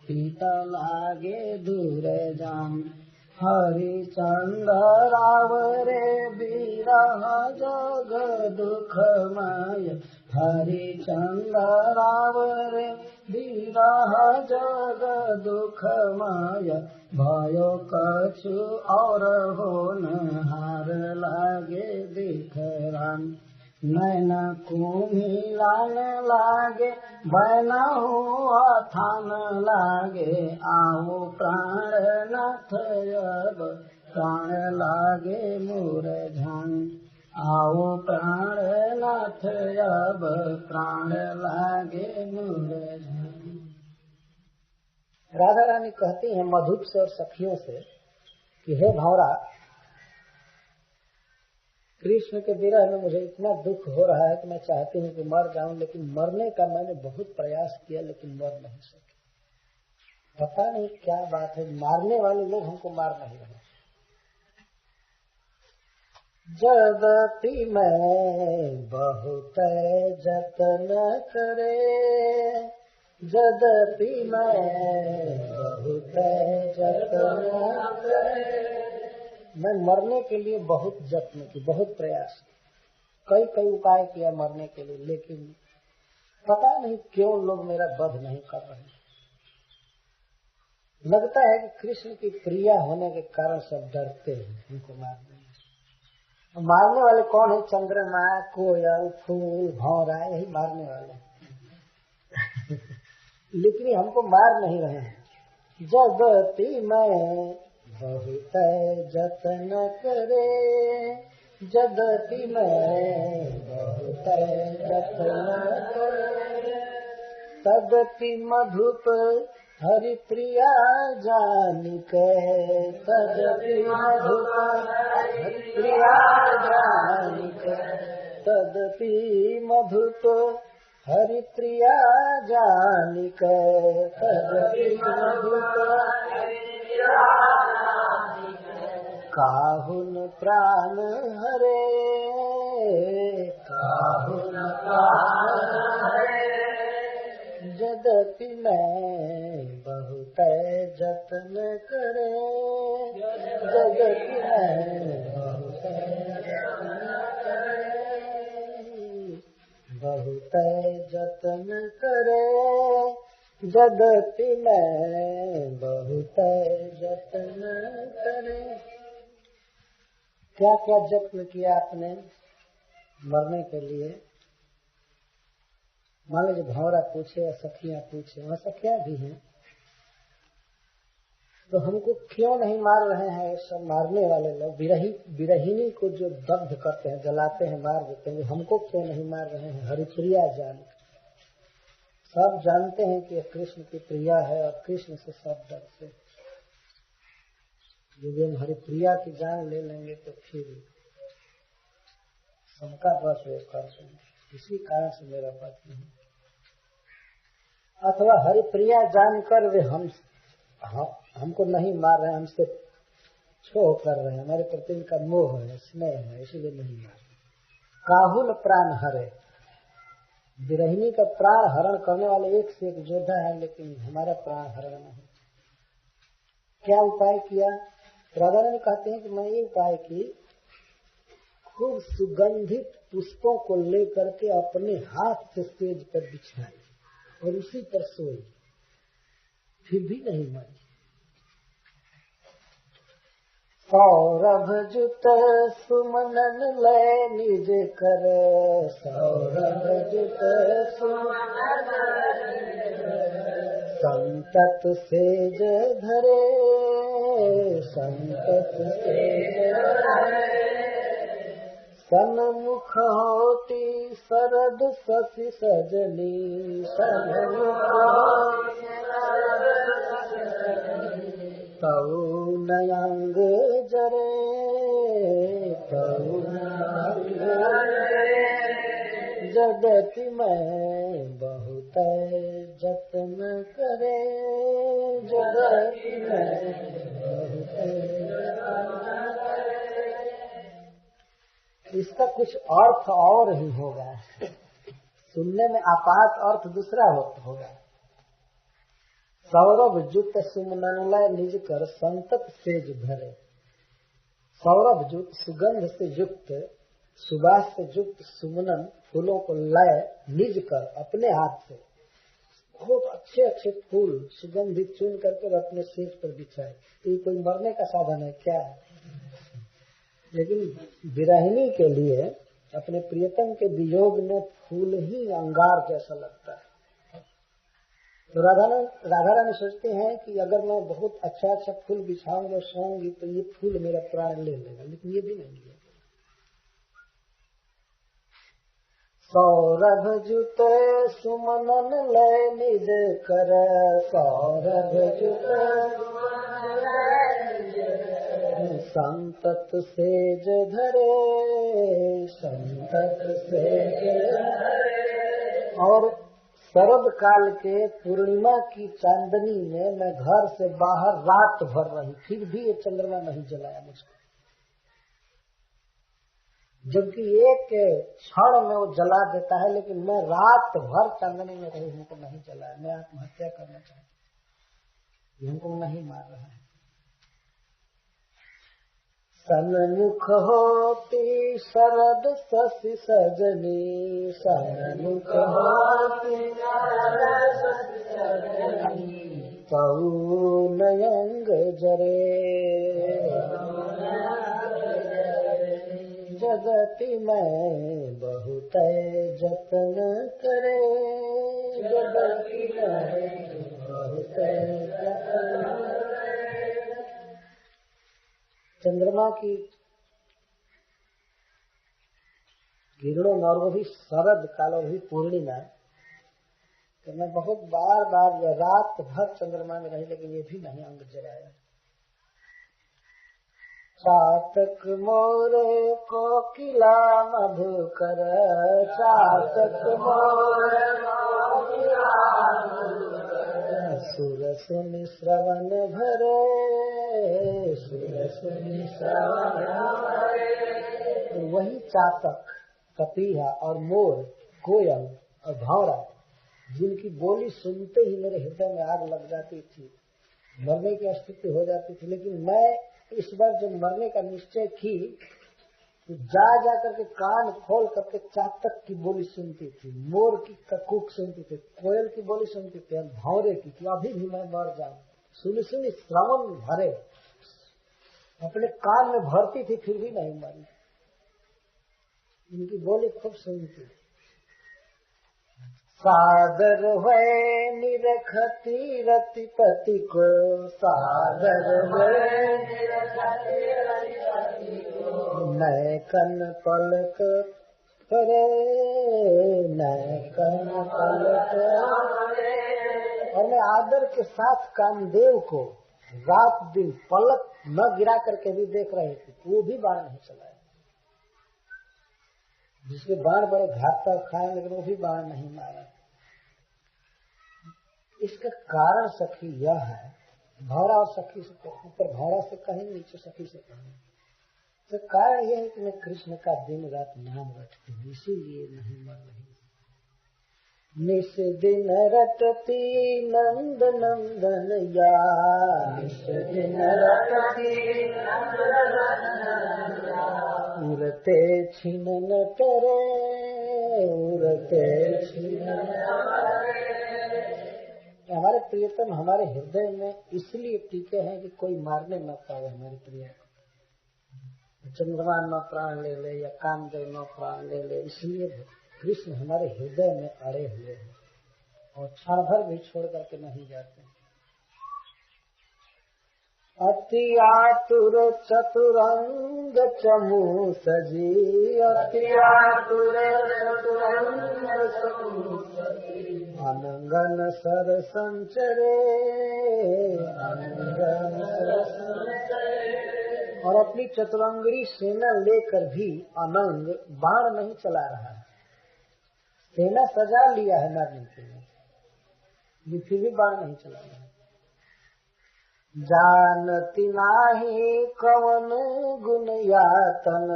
Speaker 2: पीत लागे दूर जान। हरिचंद रावरे विरह जग दुखमय, हरिचंद रावरे विरह जग दुखमय। भयो कछु और होनहार लागे दिखरान, नैन कुम्हिलान लागे बैनहु अथान लागे, आओ प्राणनाथ अब प्राण लागे मूरझान। आओ प्राण नाथ अब प्राण लागे मूरझान। राधा रानी कहती हैं मधुप से और सखियों से कि हे भंवरा, कृष्ण के विरह में मुझे इतना दुख हो रहा है कि मैं चाहती हूँ कि मर जाऊं, लेकिन मरने का मैंने बहुत प्रयास किया लेकिन मर नहीं सके। पता नहीं क्या बात है, मारने वाले लोग हमको मार नहीं रहे। जदपि मैं बहुत जतन करे, जदपि मैं बहुत जतन करे, मैं मरने के लिए बहुत जत्न की, बहुत प्रयास, कई उपाय किया मरने के लिए, लेकिन पता नहीं क्यों लोग मेरा वध नहीं कर रहे। लगता है कि कृष्ण की प्रिया होने के कारण सब डरते हैं उनको मारने। मारने वाले कौन है? चंद्रमा, कोयल, फूल, भंवरा, यही मारने वाले लेकिन हमको मार नहीं रहे हैं। जदपि मैं बहुत जतन करे, जदपि मैं बहुत जतन करे, तदपि मधुप हरि प्रिया जानिक, तदपि मधुप हरि प्रिया जानिक, तदपि मधुप हरि प्रिया जानिक, तदपि मधुप हरि प्रिया जानिक, काहुन प्राण हरे, काहुन प्राण हरे, जदपि मैं बहुत जतन करे, जदपि मैं बहुत जतन करे, बहुत जतन करे, जदपि मैं बहुत जतन करे। क्या क्या जत्न किया आपने मरने के लिए? मान लीजिए भंवरा पूछे या सखियां पूछे, वहाँ सखियां भी हैं, तो हमको क्यों नहीं मार रहे हैं? सब मारने वाले लोग विरहिनी को जो दग्ध करते हैं, जलाते हैं, मार देते हैं, हमको क्यों नहीं मार रहे हैं? हरिप्रिया जान, सब जानते हैं कि कृष्ण की प्रिया है और कृष्ण से सब डरते हैं। यदि हम हरिप्रिया की जान ले लेंगे तो फिर सबका बस वे करते हैं, इसी कारण से मेरा बात नहीं। अथवा हरिप्रिया जानकर वे हमको नहीं मार रहे, हमसे छोह कर रहे हैं, हमारे प्रति इनका मोह है, स्नेह है, इसीलिए नहीं मार रहे। काहुल प्राण हरे, विरहिनी का प्राण हरण करने वाले एक से एक योद्धा है, लेकिन हमारा प्राण हरण नहीं। क्या उपाय किया? राधा रानी कहते हैं कि मैं ये उपाय की, खूब सुगंधित पुष्पों को लेकर के अपने हाथ से स्टेज पर बिछाई और उसी पर सोई, फिर भी नहीं मरी। सौरभ जुत सुमनन लय निज कर, सौरभ जुत सुमनन संतत सेज धरे, संतत सेज धरे, सन्मुख होती शरद शशि सजनी, सन्मुख होती शरद शशि सजनी, तऊ नयंग जरे, तऊ नयंग जरे, जगति में बहुत जतन करे, जगति में बहुत जतन करे। इसका कुछ अर्थ और ही होगा, सुनने में आपात अर्थ दूसरा होगा। सौरभ जुत सुमनलय निज कर संतत सेज धरे, सौरभ जुत सुगंध से युक्त, सुबास से युक्त सुमनन फूलों को लय निज कर अपने हाथ से खूब अच्छे अच्छे फूल सुगंधित चुन करके अपने सेज पर बिछाए। तो ये कोई मरने का साधन है क्या? लेकिन विरहिनी के लिए अपने प्रियतम के वियोग में फूल ही अंगार जैसा लगता है। तो राधा रानी सोचते हैं कि अगर मैं बहुत अच्छा अच्छा फूल बिछाऊंगी और सोऊंगी तो ये फूल मेरा प्राण ले लेगा, लेकिन ये भी नहीं लिया। सौरभ जुत सुमनन लय निज कर, सौरभ जुत संतत सेज धरे, संतत सेज धरे। और शरद काल के पूर्णिमा की चांदनी में मैं घर से बाहर रात भर रही, फिर भी ये चंद्रमा नहीं जलाया मुझको, जबकि एक क्षण में वो जला देता है, लेकिन मैं रात भर चांदनी में रही, हमको नहीं जलाया। मैं आत्महत्या करना चाहती हूँ, हमको नहीं मार रहा है। सन्मुख होती शरद शशि सजनी, सन्मुख होती शरद शशि सजनी, तऊ नयंग जरे, जगति में बहुत जतन करे, जगति में बहुत जतन करे। चंद्रमा की किरणों में, और वो भी शरद काल और भी पूर्णिमा, तो मैं बहुत बार बार यह रात भर चंद्रमा में रही, लेकिन ये भी नहीं अंग जलाया। चातक मोरे कोकिला मधुकर, चातक मोरे कोकिला मधुकर, सुरस श्रवण भरे, सुरस श्रवण भरे। वही चातक, कपीहा और मोर, कोयल और भौरा, जिनकी बोली सुनते ही मेरे हृदय में आग लग जाती थी, मरने की स्थिति हो जाती थी। लेकिन मैं इस बार जब मरने का निश्चय की तो जा करके कान खोल करके चातक की बोली सुनती थी, मोर की कूक सुनती थी, कोयल की बोली सुनती थी, भौरे की, कि अभी भी मैं मर जाऊं। सुनी सुनी श्रवण भरे, अपने कान में भरती थी, फिर भी नहीं मरी। इनकी बोली खूब सुनती। सादर है निरखती रतिपति को, सादर है निरखती रतिपति को, नए कन पलक करे, नए कन पलक करे। और मैं आदर के साथ कामदेव को रात दिन पलक न गिरा करके भी देख रहे थे, वो भी बाण नहीं चलाया। जिसके बाण बड़े घातक खाए, लेकिन वो भी बाण नहीं मारा। इसका कारण सखी यह है, भौरा और सखी से ऊपर, भौरा से कहीं नीचे सखी से कहीं, तो कारण यह है कि मैं कृष्ण का दिन रात नाम रटती हूँ, इसीलिए नहीं मर रही। निस दिन रटती नंद नंदन या, निस दिन रटती नंद नंदन या, उड़ते छिनन करे, उड़ते छिनन करे। हमारे प्रियतम हमारे हृदय में इसलिए टीके हैं कि कोई मारने न पाए हमारे प्रिय को। चंद्रमा न प्राण ले ले या कामदेव न प्राण ले ले, इसलिए कृष्ण हमारे हृदय में अड़े हुए हैं और क्षण भर भी छोड़ करके नहीं जाते। अति आतुर चतुरंग चमू सजी, अति आतुर चतुरंग चमू सजी, अनंगन सर संचरे, अनंगन सर संचरे। और अपनी चतुरंगड़ी सेना लेकर भी अनंग बाण नहीं चला रहा है। सेना सजा लिया है मारने के लिए, फिर भी बाण नहीं चला रहा है। जानती नाही कवन गुण यातन,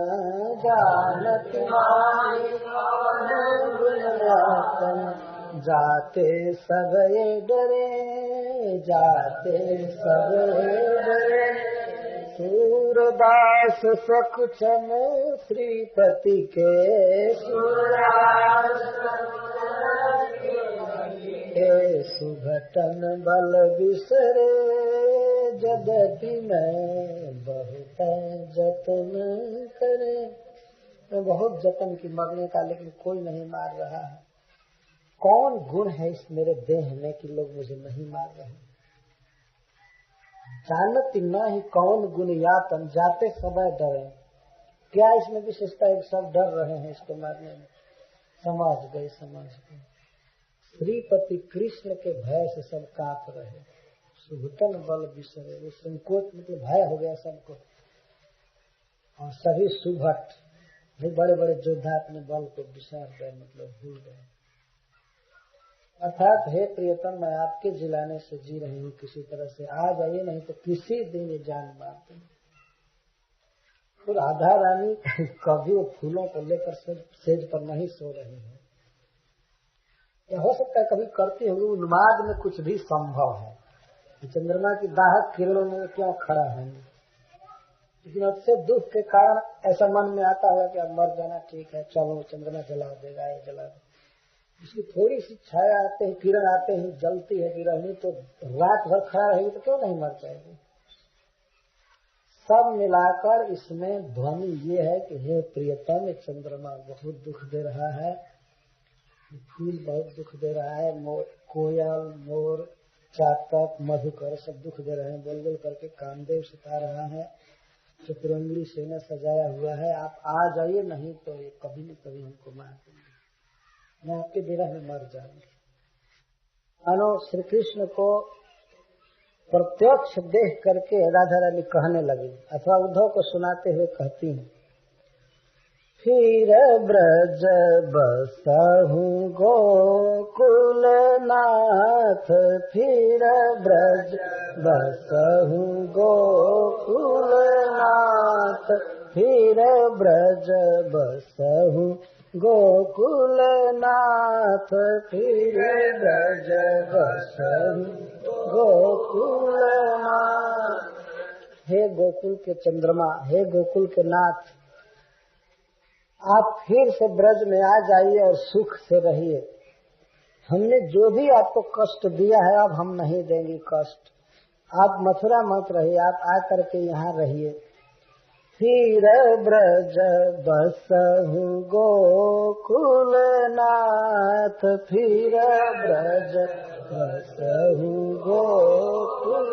Speaker 2: जानती नाही कवन गुण यातन, जाते सबे डरे, जाते सबे डरे। सूरदास सकुचन श्रीपति के, सूरदास सुघटन बल बिसरे, जगति में बहुत जतन करे। मैं बहुत जतन की मरने का, लेकिन कोई नहीं मार रहा है। कौन गुण है इस मेरे देह में कि लोग मुझे नहीं मार रहे हैं। जानती न ही कौन गुण यातन, जाते समय डरे। क्या इसमें विशेषता है? सब डर रहे हैं इसको मारने में। समझ गए। श्रीपति कृष्ण के भय से सब कांप रहे। सुभटन बल विसरे, वो संकोच मतलब भय हो गया सबको। और सभी सुभट बड़े बड़े योद्धा अपने बल को विसर गए, मतलब भूल गए। अर्थात हे प्रियतम, मैं आपके जिलाने से जी रही हूँ, किसी तरह से आ जाइए, नहीं तो किसी दिन ये जान मार देंगे। तो राधा रानी कभी वो फूलों को लेकर सेज पर नहीं सो रही है। यह हो सकता है कभी करती होगी, उन्माद में कुछ भी संभव है। चंद्रमा की दाहक किरणों में क्यों खड़ा है, लेकिन उससे दुख के कारण ऐसा मन में आता है कि अब मर जाना ठीक है, चलो चंद्रमा जला देगा, ये जला देगा। इसकी थोड़ी सी छाया आते ही, किरण आते ही जलती है गिरहनी, तो रात भर खड़ा रहेगी तो क्यों नहीं मर जाएगी। सब मिलाकर इसमें ध्वनि ये है कि हे प्रियतम, चंद्रमा बहुत दुख दे रहा है, फूल बहुत दुख दे रहा है, कोयल, मोर, चातक, मधुकर सब दुख दे रहे हैं, बोल बोल करके कामदेव सता रहा है, चतुरंगी सेना सजाया हुआ है। आप आ जाइए, नहीं तो ये कभी न कभी हमको मार देंगे, मैं आपके विरह में मर जाऊंगी। अनु श्री कृष्ण को प्रत्यक्ष देख करके राधा रानी कहने लगी, अथवा उद्धव को सुनाते हुए कहती हैं, फिर ब्रज बसहु गोकुल नाथ, फिर ब्रज बसहु गोकुल नाथ, फिर ब्रज बसहु गोकुल नाथ, फिर ब्रज बसहु गोकुल नाथ। हे गोकुल के चंद्रमा, हे गोकुल के नाथ, आप फिर से ब्रज में आ जाइए और सुख से रहिए। हमने जो भी आपको कष्ट दिया है अब हम नहीं देंगे कष्ट। आप मथुरा मत रहिए, आप आकर के यहाँ रहिए। फिर ब्रज बसहु गोकुल नाथ, फिर ब्रज बसहु गोकुल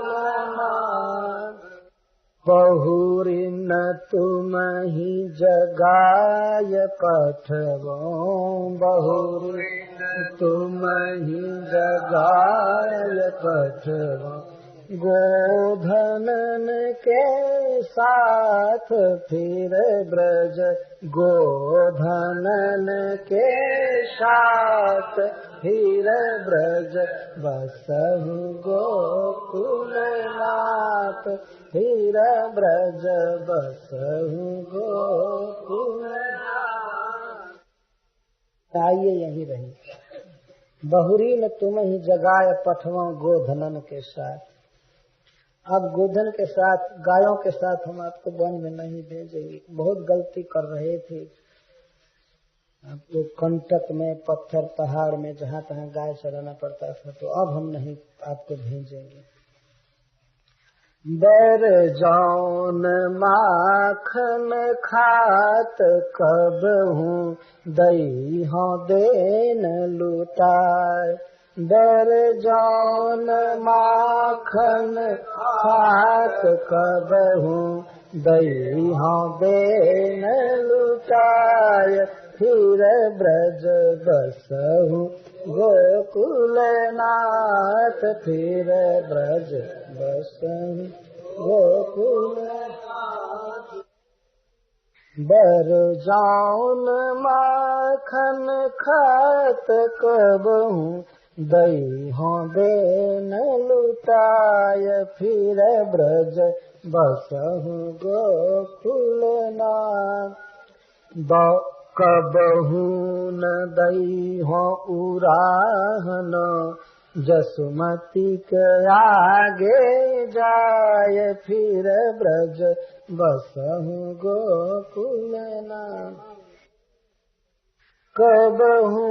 Speaker 2: नाथ। बहुरी न तुम ही जगाय पठवो, बहुरी तुम ही जगाय पठवो, गोधनन के साथ फिर ब्रज, गोधनन के साथ फिर ब्रज बसहु गोकुल नाथ, फिर ब्रज बसहु गोकुल नाथ। आइए यही रही। बहुरी न तुम ही जगाए पठवा गोधनन के साथ। अब गोधन के साथ, गायों के साथ हम आपको वन में नहीं भेजेंगे। बहुत गलती कर रहे थे, आपको कंटक में, पत्थर पहाड़ में, जहाँ तहाँ गाय चराना पड़ता था, तो अब हम नहीं आपको भेजेंगे। बैर जौन माखन खात, कब हूँ दई हो देन लुटाए, बैर जौन माखन खात, कब हूँ दई हो देन लुटाए, फिर ब्रज बसहु गोकुल नाथ, फिर ब्रज बसहु गोकुल नाथ। बर जौन माखन खात, कबहु दई हो देन लुटाय, फिर ब्रज बसहु गोकुल नाथ। कबहू न दई हो उराहन, जसुमती के आगे जाय, फिर ब्रज बसहु गोकुल नाथ। कबहू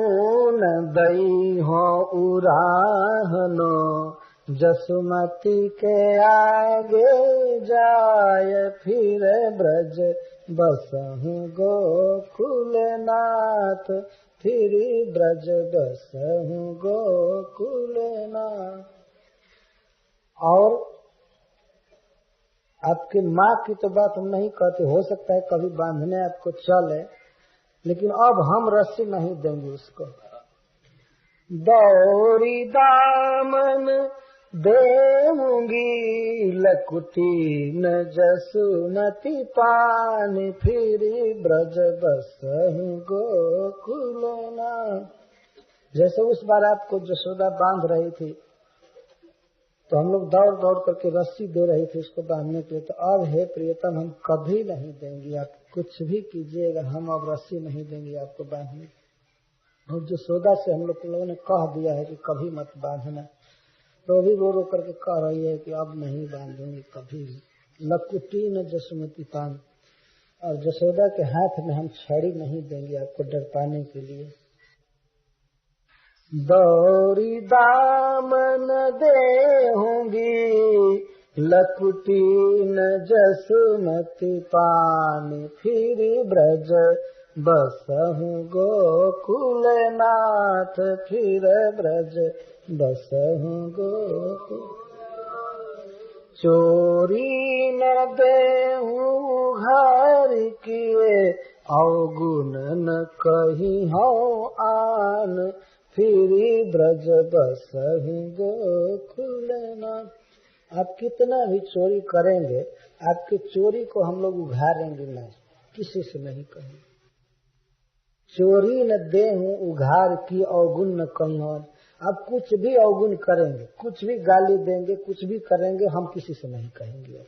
Speaker 2: न दई हो उराहन, जसुमती के आगे जाय, फिर ब्रज बसहु गोकुल नाथ, फिर ब्रज बसहु गोकुलनाथ। और आपकी माँ की तो बात हम नहीं कहते, हो सकता है कभी बांधने आपको चले, लेकिन अब हम रस्सी नहीं देंगे उसको। दौरी दामन देऊंगी लकुटी न जसुमति पान, फिर ब्रज बसहु गोकुलनाथ। जैसे उस बार आपको जसोदा बांध रही थी तो हम लोग दौड़ दौड़ करके रस्सी दे रहे थे उसको बांधने के लिए, तो अब हे प्रियतम हम कभी नहीं देंगे, आप कुछ भी कीजिएगा, हम अब रस्सी नहीं देंगे आपको बांधने। और जसोदा से हम लोगों ने कह दिया है कि कभी मत बांधना, तो अभी रो रो करके कह रही है कि अब नहीं बांधूंगी कभी भी। लकुटी न जसुमति पान, और जसोदा के हाथ में हम छड़ी नहीं देंगे आपको डर पाने के लिए। दौरी दामन देहूंगी लकुटी न जसुमति पान, फिर ब्रज बसहु गोकुलनाथ, फिर ब्रज बसहु गोकुल। चोरी न देहूं घर किए, अवगुण न कही हो आन, फिर ब्रज बसहु गोकुलनाथ। आप कितना भी चोरी करेंगे, आपकी चोरी को हम लोग उघारेंगे नहीं, किसी से नहीं कहेंगे। चोरी न देहूं उघार की, अवगुण न कहीं और। आप कुछ भी अवगुण करेंगे, कुछ भी गाली देंगे, कुछ भी करेंगे, हम किसी से नहीं कहेंगे,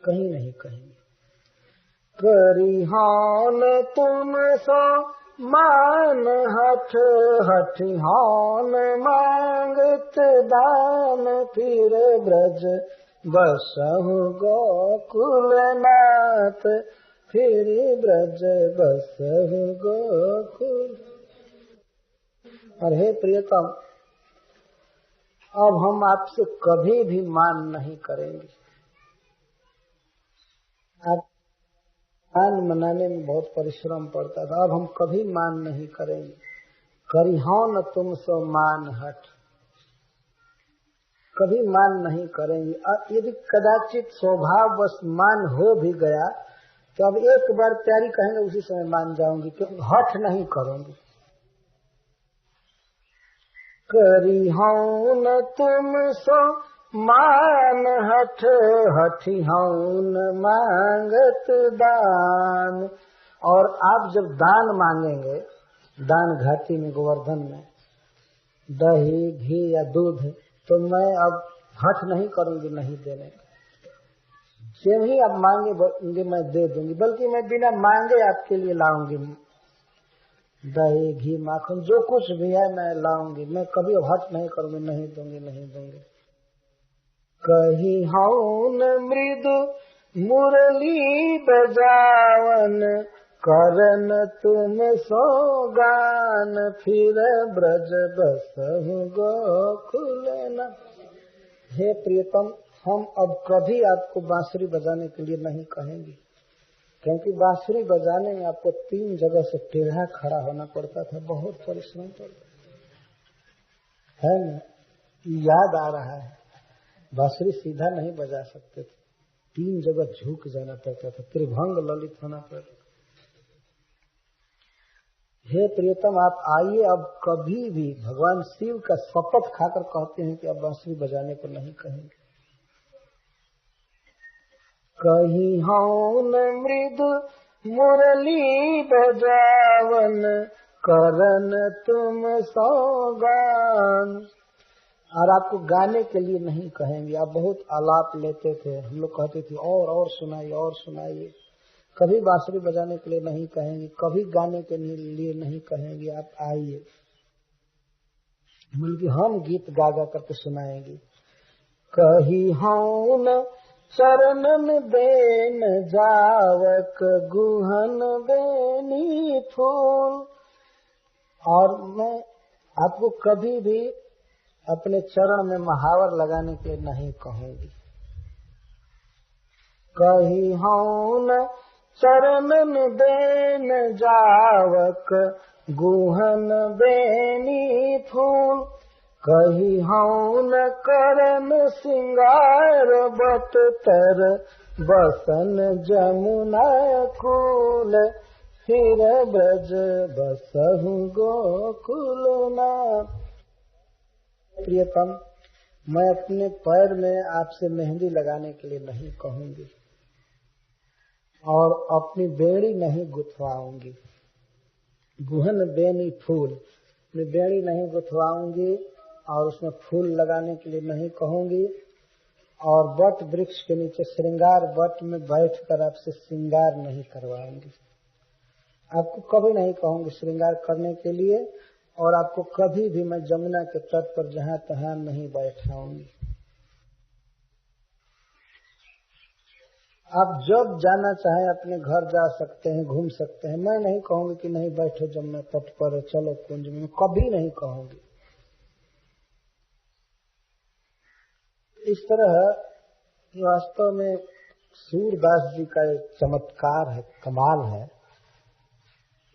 Speaker 2: कहीं नहीं कहेंगे। करिहान तुम सो मान हठ, हठिहान मांगत दान, फिर ब्रज बसहु गोकुलनाथ, फिर ब्रज बसहु गोकुल। और हे प्रियतम, अब हम आपसे कभी भी मान नहीं करेंगे। आप मान मनाने में बहुत परिश्रम पड़ता था, अब हम कभी मान नहीं करेंगे। करिहो न तुम सो मान हट, कभी मान नहीं करेंगे। यदि कदाचित स्वभाववश मान हो भी गया तो अब एक बार प्यारी कहेंगे उसी समय मान जाऊंगी, क्योंकि हठ नहीं करूंगी। करिहो न तुम सो मान हठ, हठिहो न मांगत दान। और आप जब दान मांगेंगे, दान घाटी में गोवर्धन में दही घी या दूध, तो मैं अब हठ नहीं करूंगी नहीं देने का। जो ही आप मांगेंगे मैं दे दूंगी, बल्कि मैं बिना मांगे आपके लिए लाऊंगी। दही घी माखन जो कुछ भी है मैं लाऊंगी, मैं कभी हठ नहीं करूंगी, नहीं दूंगी नहीं दूंगी। कही हौन मृदु मुरली बजावन, करन तुम सोगान, फिर ब्रज बसहु गोकुलनाथ। हे प्रियतम, हम अब कभी आपको बांसुरी बजाने के लिए नहीं कहेंगे, क्योंकि बांसुरी बजाने में आपको 3 जगह से टेढ़ा खड़ा होना पड़ता था, बहुत परिश्रम पड़ता है ना। याद आ रहा है, बांसुरी सीधा नहीं बजा सकते थे, 3 जगह झुक जाना पड़ता था, त्रिभंग ललित होना पड़ता। हे प्रियतम, आप आइए, अब कभी भी भगवान शिव का शपथ खाकर कहते हैं कि अब बांसुरी बजाने को नहीं कहेंगे। कही हौन मृदु मुरली बजावन, करन तुम सौगान। और आपको गाने के लिए नहीं कहेंगे, आप बहुत आलाप लेते थे, हम लोग कहते थे और सुनाइए और सुनाइए। कभी बांसुरी बजाने के लिए नहीं कहेंगे, कभी गाने के लिए नहीं कहेंगे, आप आइए, बल्कि हम गीत गा गा करके सुनाएंगे। कही हौन चरणन बेन जावक, गुहन बेनी फूल। और मैं आपको कभी भी अपने चरण में महावर लगाने के लिए नहीं कहूंगी। कही हौन चरणन बेन जावक गुहन बेनी फूल कही हौन करन सिंगार बट तर बसन जमुना कूल फिर ब्रज बसहु गोकुलनाथ। प्रियतम, मैं अपने पैर में आपसे मेहंदी लगाने के लिए नहीं कहूंगी और अपनी बेड़ी नहीं गुथवाऊंगी। गुहन बेनी फूल, अपनी बेड़ी नहीं गुथवाऊंगी और उसमें फूल लगाने के लिए नहीं कहूंगी और बट वृक्ष के नीचे श्रृंगार बट में बैठकर आपसे श्रृंगार नहीं करवाऊंगी। आपको कभी नहीं कहूंगी श्रृंगार करने के लिए और आपको कभी भी मैं जमुना के तट पर जहां तहां नहीं बैठाऊंगी। आप जब जाना चाहें अपने घर जा सकते हैं, घूम सकते हैं। मैं नहीं कहूंगी कि नहीं बैठो जमुना तट पर, चलो कुंज में, कभी नहीं कहूंगी। इस तरह वास्तव में सूरदास जी का एक चमत्कार है, कमाल है।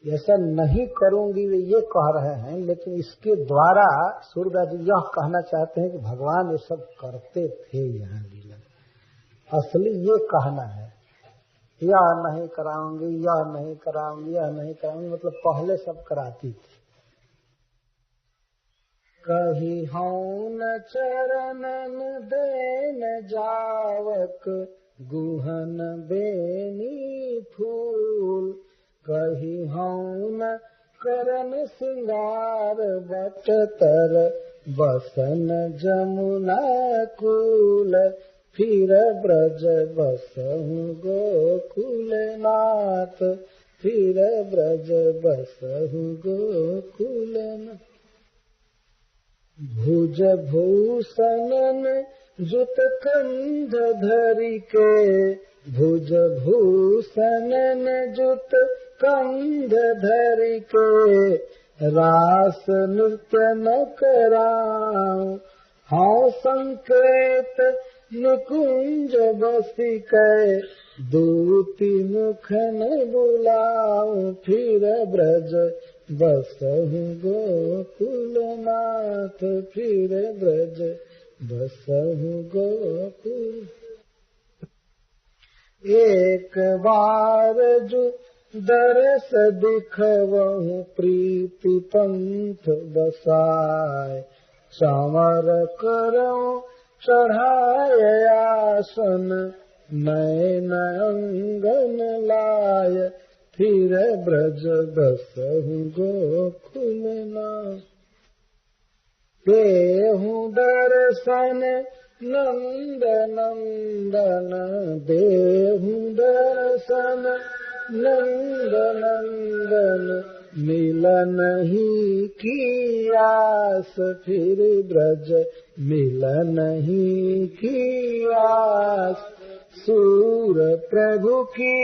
Speaker 2: ऐसा नहीं करूंगी वे ये कह रहे हैं, लेकिन इसके द्वारा सूरदास जी यह कहना चाहते हैं कि भगवान ये सब करते थे यहाँ लीला। असली ये कहना है, यह नहीं कराऊंगी, यह नहीं कराऊंगी, यह नहीं कराऊंगी, मतलब पहले सब कराती थी। कही हौन चरणन देन जावक गुहन बेनी फूल कही हौन करन सिंगार बट तर बसन जमुना कूल फिर ब्रज बसहु गोकुलनाथ फिर ब्रज बसहु गोकुलनाथ। भुज भूषणन जुत कंध धरि के भुज भूषणन जुत कंध धरि के रास नृत्य न कराऊं हाँ संकेत निकुंज बसी के दूती मुखन बुलाऊं फिर ब्रज बसहु गोकुलनाथ फिर ब्रज बसहु गोकुल। एक बार जो दरस दिखवहु प्रीति पंथ बसाय चावर करऊं चढ़ाए आसन नयन अंगन लाय फिर ब्रज बसहु गोकुलनाथ। देहु दर्शन नंद नंदन देहु दर्शन नंद नंदन मिलन ही की आस फिर ब्रज मिलन ही की आस सूर प्रभु की